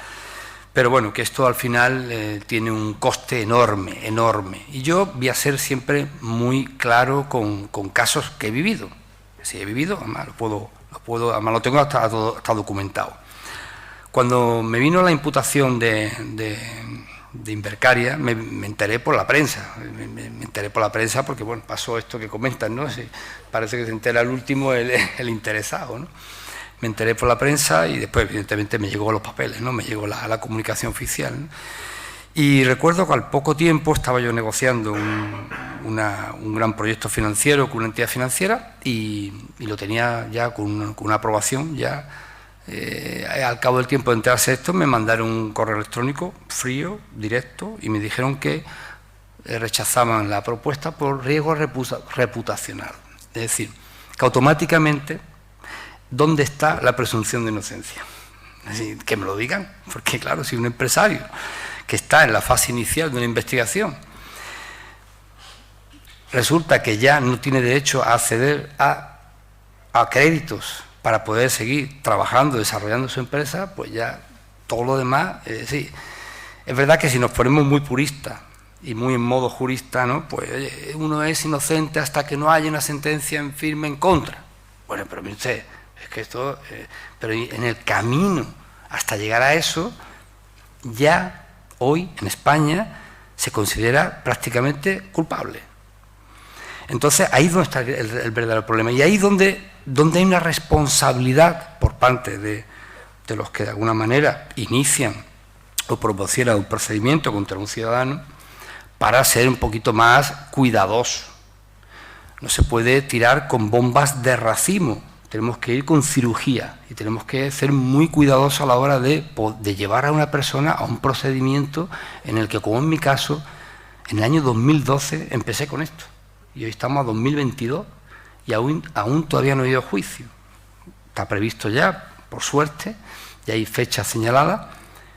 Pero bueno, que esto al final tiene un coste enorme, enorme. Y yo voy a ser siempre muy claro con casos que he vivido. Si he vivido, además además lo tengo hasta documentado. Cuando me vino la imputación de Invercaria, me enteré por la prensa. Me enteré por la prensa porque, bueno, pasó esto que comentan, ¿no? Sí, parece que se entera el último, el interesado, ¿no? Me enteré por la prensa y después, evidentemente, me llegó los papeles, ¿no? Me llegó la comunicación oficial, ¿no? Y recuerdo que al poco tiempo estaba yo negociando un gran proyecto financiero con una entidad financiera y lo tenía ya con una aprobación ya. Al cabo del tiempo de enterarse esto, me mandaron un correo electrónico frío, directo, y me dijeron que rechazaban la propuesta por riesgo reputacional. Es decir, que automáticamente, ¿dónde está la presunción de inocencia? Es decir, que me lo digan, porque claro, si un empresario que está en la fase inicial de una investigación resulta que ya no tiene derecho a acceder a créditos para poder seguir trabajando, desarrollando su empresa, pues ya todo lo demás, sí. Es verdad que si nos ponemos muy puristas y muy en modo jurista, ¿no? Pues uno es inocente hasta que no haya una sentencia en firme en contra. Bueno, pero mire usted, es que esto, pero en el camino hasta llegar a eso, ya hoy en España se considera prácticamente culpable. Entonces ahí es donde está el verdadero problema y ahí donde hay una responsabilidad por parte de los que de alguna manera inician o promocionan un procedimiento contra un ciudadano para ser un poquito más cuidadoso. No se puede tirar con bombas de racimo, tenemos que ir con cirugía y tenemos que ser muy cuidadosos a la hora de llevar a una persona a un procedimiento en el que, como en mi caso, en el año 2012 empecé con esto y hoy estamos a 2022 y aún todavía no ha ido a juicio. Está previsto ya, por suerte, ya hay fechas señaladas.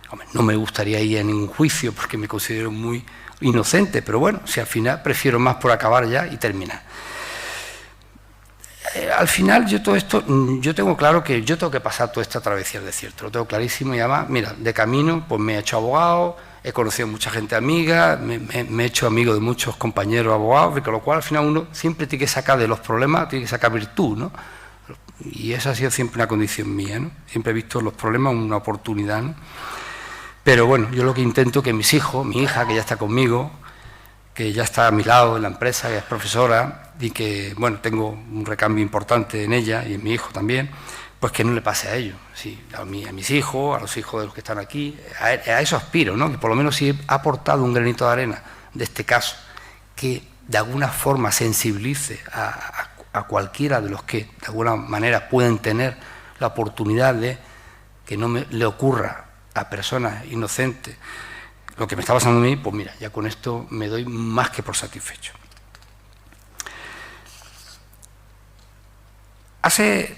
Hombre, no me gustaría ir a ningún juicio porque me considero muy inocente, pero bueno, si al final prefiero más por acabar ya y terminar. Al final yo todo esto, yo tengo claro que yo tengo que pasar toda esta travesía del desierto, lo tengo clarísimo y además, mira, de camino pues me he hecho abogado, he conocido mucha gente amiga, me he hecho amigo de muchos compañeros abogados, con lo cual al final uno siempre tiene que sacar de los problemas, tiene que sacar virtud, ¿no? Y esa ha sido siempre una condición mía, ¿no? Siempre he visto los problemas una oportunidad, ¿no? Pero bueno, yo lo que intento que mis hijos, mi hija que ya está conmigo, que ya está a mi lado en la empresa, que es profesora y que, bueno, tengo un recambio importante en ella y en mi hijo también, pues que no le pase a ellos, sí, a mis hijos, a los hijos de los que están aquí, a eso aspiro, ¿no? Que por lo menos si he aportado un granito de arena de este caso, que de alguna forma sensibilice a cualquiera de los que de alguna manera pueden tener la oportunidad de que no le ocurra a personas inocentes lo que me está pasando a mí, pues mira, ya con esto me doy más que por satisfecho. Hace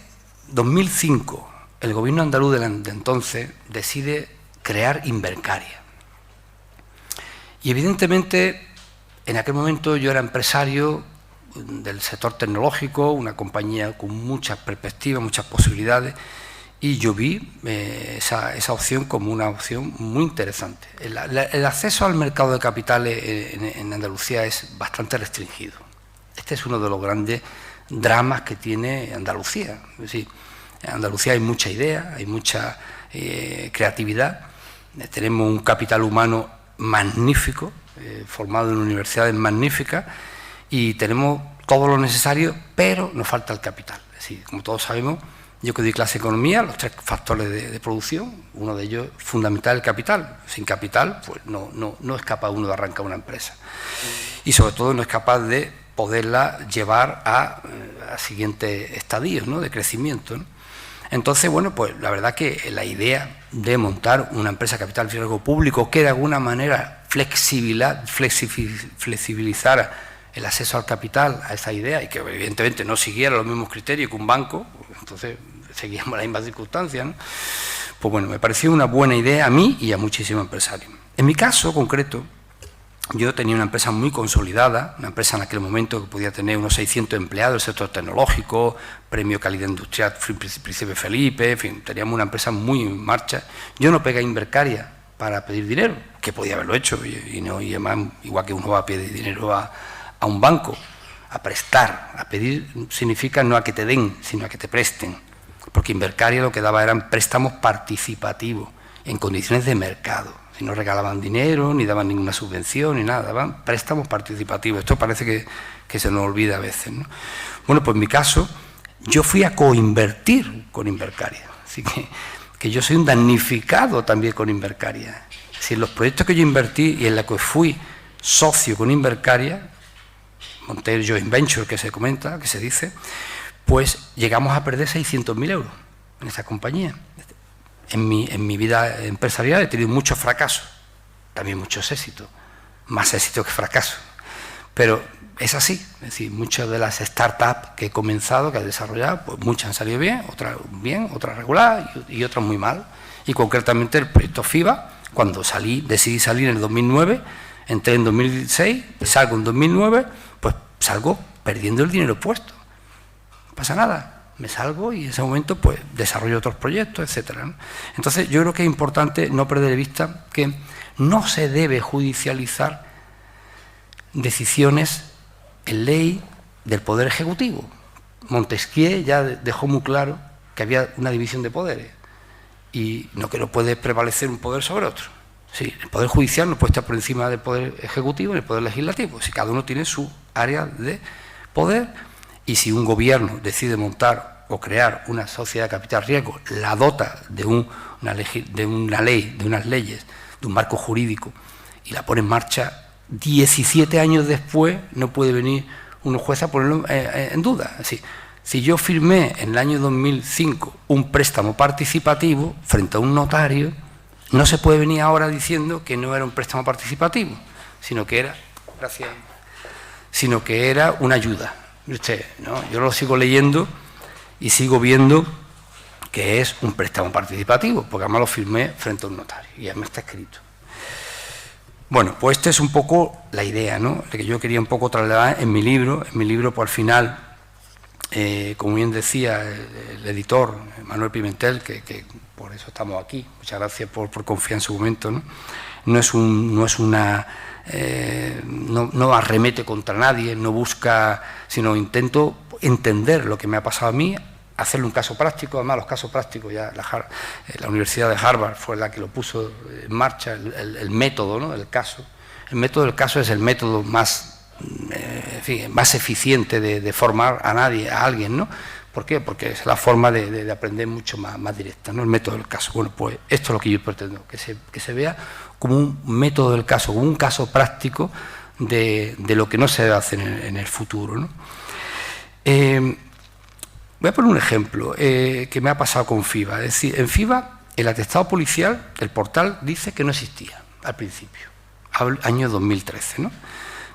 2005, el gobierno andaluz de entonces decide crear Invercaria. Y evidentemente, en aquel momento yo era empresario del sector tecnológico, una compañía con muchas perspectivas, muchas posibilidades, y yo vi esa opción como una opción muy interesante. El acceso al mercado de capitales en Andalucía es bastante restringido. Este es uno de los grandes dramas que tiene Andalucía. Es decir, en Andalucía hay mucha idea, hay mucha creatividad, tenemos un capital humano magnífico, formado en universidades magníficas, y tenemos todo lo necesario, pero nos falta el capital. Es decir, como todos sabemos, yo que doy clase de economía, los 3 factores de producción, uno de ellos fundamental, el capital. Sin capital, pues no es capaz uno de arrancar una empresa. Y sobre todo no es capaz de poderla llevar a siguientes estadios, ¿no?, de crecimiento, ¿no? Entonces, bueno, pues la verdad que la idea de montar una empresa de capital riesgo público que de alguna manera flexibilizara el acceso al capital a esa idea y que evidentemente no siguiera los mismos criterios que un banco, entonces seguíamos las mismas circunstancias, ¿no? Pues bueno, me pareció una buena idea a mí y a muchísimos empresarios. En mi caso concreto, yo tenía una empresa muy consolidada, una empresa en aquel momento que podía tener unos 600 empleados del sector tecnológico, premio calidad industrial Príncipe Felipe, en fin, teníamos una empresa muy en marcha. Yo no pegué a Invercaria para pedir dinero, que podía haberlo hecho, y además, igual que uno va a pedir dinero a un banco, a prestar, a pedir significa no a que te den, sino a que te presten, porque Invercaria lo que daba eran préstamos participativos, en condiciones de mercado. Si no regalaban dinero, ni daban ninguna subvención, ni nada, daban préstamos participativos. Esto parece que se nos olvida a veces, ¿no? Bueno, pues en mi caso, yo fui a coinvertir con Invercaria. Así que yo soy un damnificado también con Invercaria. Si en los proyectos que yo invertí y en los que fui socio con Invercaria, monté el joint venture que se comenta, que se dice, pues llegamos a perder 600.000 euros en esa compañía. En mi vida empresarial he tenido muchos fracasos, también muchos éxitos, más éxitos que fracasos, pero es así. Es decir, muchas de las startups que he comenzado, que he desarrollado, pues muchas han salido bien, otras regular y otras muy mal. Y concretamente el proyecto FIBA, cuando decidí salir en el 2009, entré en 2006, salgo en 2009, pues salgo perdiendo el dinero puesto. No pasa nada. Me salgo y en ese momento pues desarrollo otros proyectos, etcétera, ¿no? Entonces yo creo que es importante no perder de vista que no se debe judicializar decisiones en ley del Poder Ejecutivo. Montesquieu ya dejó muy claro que había una división de poderes y no que no puede prevalecer un poder sobre otro. Sí, el Poder Judicial no puede estar por encima del Poder Ejecutivo ni del Poder Legislativo. Si cada uno tiene su área de poder. Y si un gobierno decide montar o crear una sociedad de capital riesgo, la dota de una ley, de unas leyes, de un marco jurídico, y la pone en marcha, 17 años después no puede venir un juez a ponerlo en duda. Es decir, si yo firmé en el año 2005 un préstamo participativo frente a un notario, no se puede venir ahora diciendo que no era un préstamo participativo, sino que era una ayuda. Usted, ¿no? Yo lo sigo leyendo y sigo viendo que es un préstamo participativo, porque además lo firmé frente a un notario y además está escrito. Bueno, pues esta es un poco la idea, ¿no?, que yo quería un poco trasladar en mi libro. En mi libro, pues al final, como bien decía el editor Manuel Pimentel, que por eso estamos aquí, muchas gracias por confiar en su momento, ¿no? No arremete contra nadie, no busca, sino intento entender lo que me ha pasado a mí, hacerle un caso práctico. Además, los casos prácticos, ya la Universidad de Harvard fue la que lo puso en marcha, el método, ¿no?, del caso. El método del caso es el método más, más eficiente de formar a alguien, ¿no? ¿Por qué? Porque es la forma de aprender mucho más directa, ¿no?, el método del caso. Bueno, pues esto es lo que yo pretendo, que se vea como un método del caso, como un caso práctico de lo que no se debe hacer en el futuro, ¿no? Voy a poner un ejemplo que me ha pasado con FIBA. Es decir, en FIBA el atestado policial, el portal, dice que no existía al principio, año 2013, ¿no?,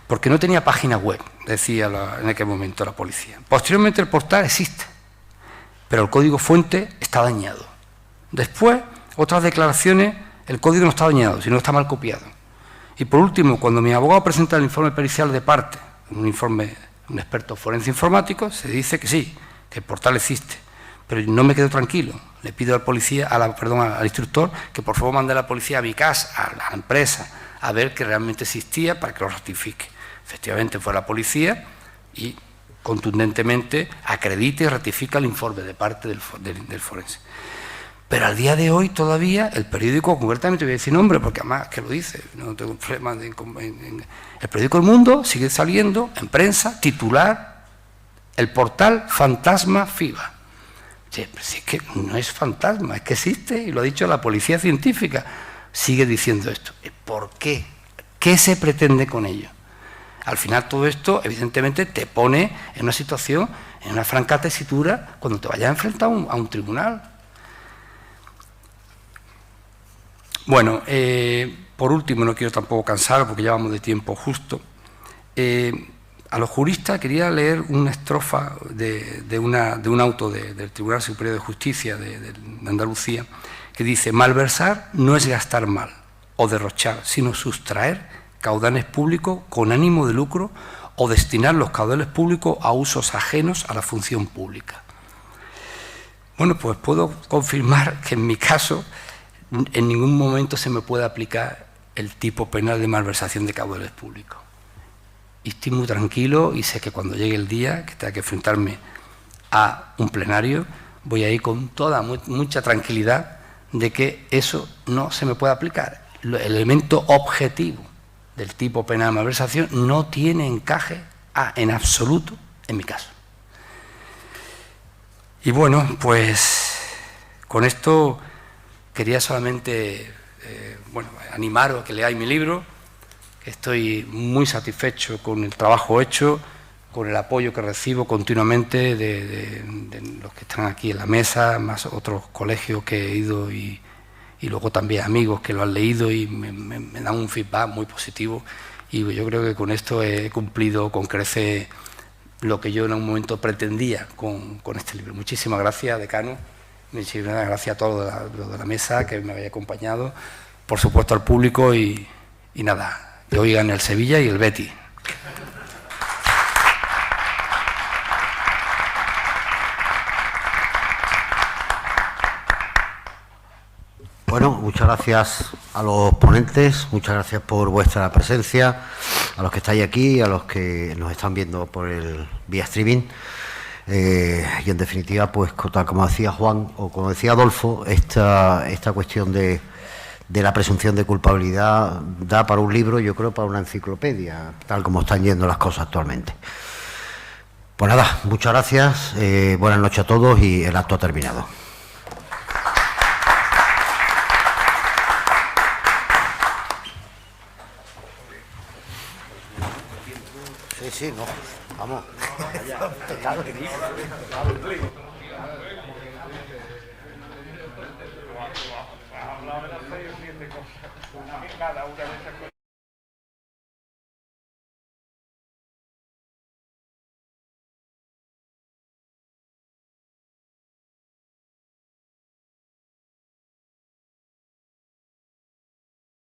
porque no tenía página web, decía en aquel momento la policía. Posteriormente el portal existe, pero el código fuente está dañado. Después, otras declaraciones, el código no está dañado, sino está mal copiado. Y por último, cuando mi abogado presenta el informe pericial de parte, un experto forense informático, se dice que sí, que el portal existe. Pero no me quedo tranquilo. Le pido al al instructor que por favor mande a la policía a mi casa, a la empresa, a ver que realmente existía para que lo ratifique. Efectivamente fue la policía y contundentemente acredita y ratifica el informe de parte del forense. Pero al día de hoy todavía el periódico, concretamente voy a decir nombre porque además que lo dice, no tengo problema el periódico El Mundo sigue saliendo en prensa, titular, el portal Fantasma FIBA. Sí, pero si es que no es fantasma, es que existe, y lo ha dicho la policía científica, sigue diciendo esto. ¿Por qué? ¿Qué se pretende con ello? Al final todo esto evidentemente te pone en una situación, en una franca tesitura cuando te vayas a enfrentar a un tribunal. Bueno, por último, no quiero tampoco cansar porque ya vamos de tiempo justo. A los juristas quería leer una estrofa de un auto del Tribunal Superior de Justicia de Andalucía que dice: malversar no es gastar mal o derrochar, sino sustraer caudales públicos con ánimo de lucro o destinar los caudales públicos a usos ajenos a la función pública. Bueno, pues puedo confirmar que en mi caso en ningún momento se me puede aplicar el tipo penal de malversación de caudales públicos. Y estoy muy tranquilo y sé que cuando llegue el día que tenga que enfrentarme a un plenario, voy a ir con mucha tranquilidad de que eso no se me puede aplicar. El elemento objetivo del tipo penal de malversación no tiene encaje en absoluto en mi caso. Y bueno, pues con esto quería solamente animaros a que leáis mi libro, que estoy muy satisfecho con el trabajo hecho, con el apoyo que recibo continuamente de los que están aquí en la mesa, más otros colegios que he ido y luego también amigos que lo han leído y me dan un feedback muy positivo, y yo creo que con esto he cumplido con creces lo que yo en un momento pretendía con este libro. Muchísimas gracias, decano, muchísimas gracias a todos los de la mesa que me habéis acompañado, por supuesto al público y nada, que oigan el Sevilla y el Betis. Bueno, muchas gracias a los ponentes, muchas gracias por vuestra presencia, a los que estáis aquí, a los que nos están viendo por el vía streaming. Y en definitiva, pues tal como decía Juan o como decía Adolfo, esta cuestión de la presunción de culpabilidad da para un libro, yo creo, para una enciclopedia, tal como están yendo las cosas actualmente. Pues nada, muchas gracias, buenas noches a todos y el acto ha terminado. Sí, no, vamos.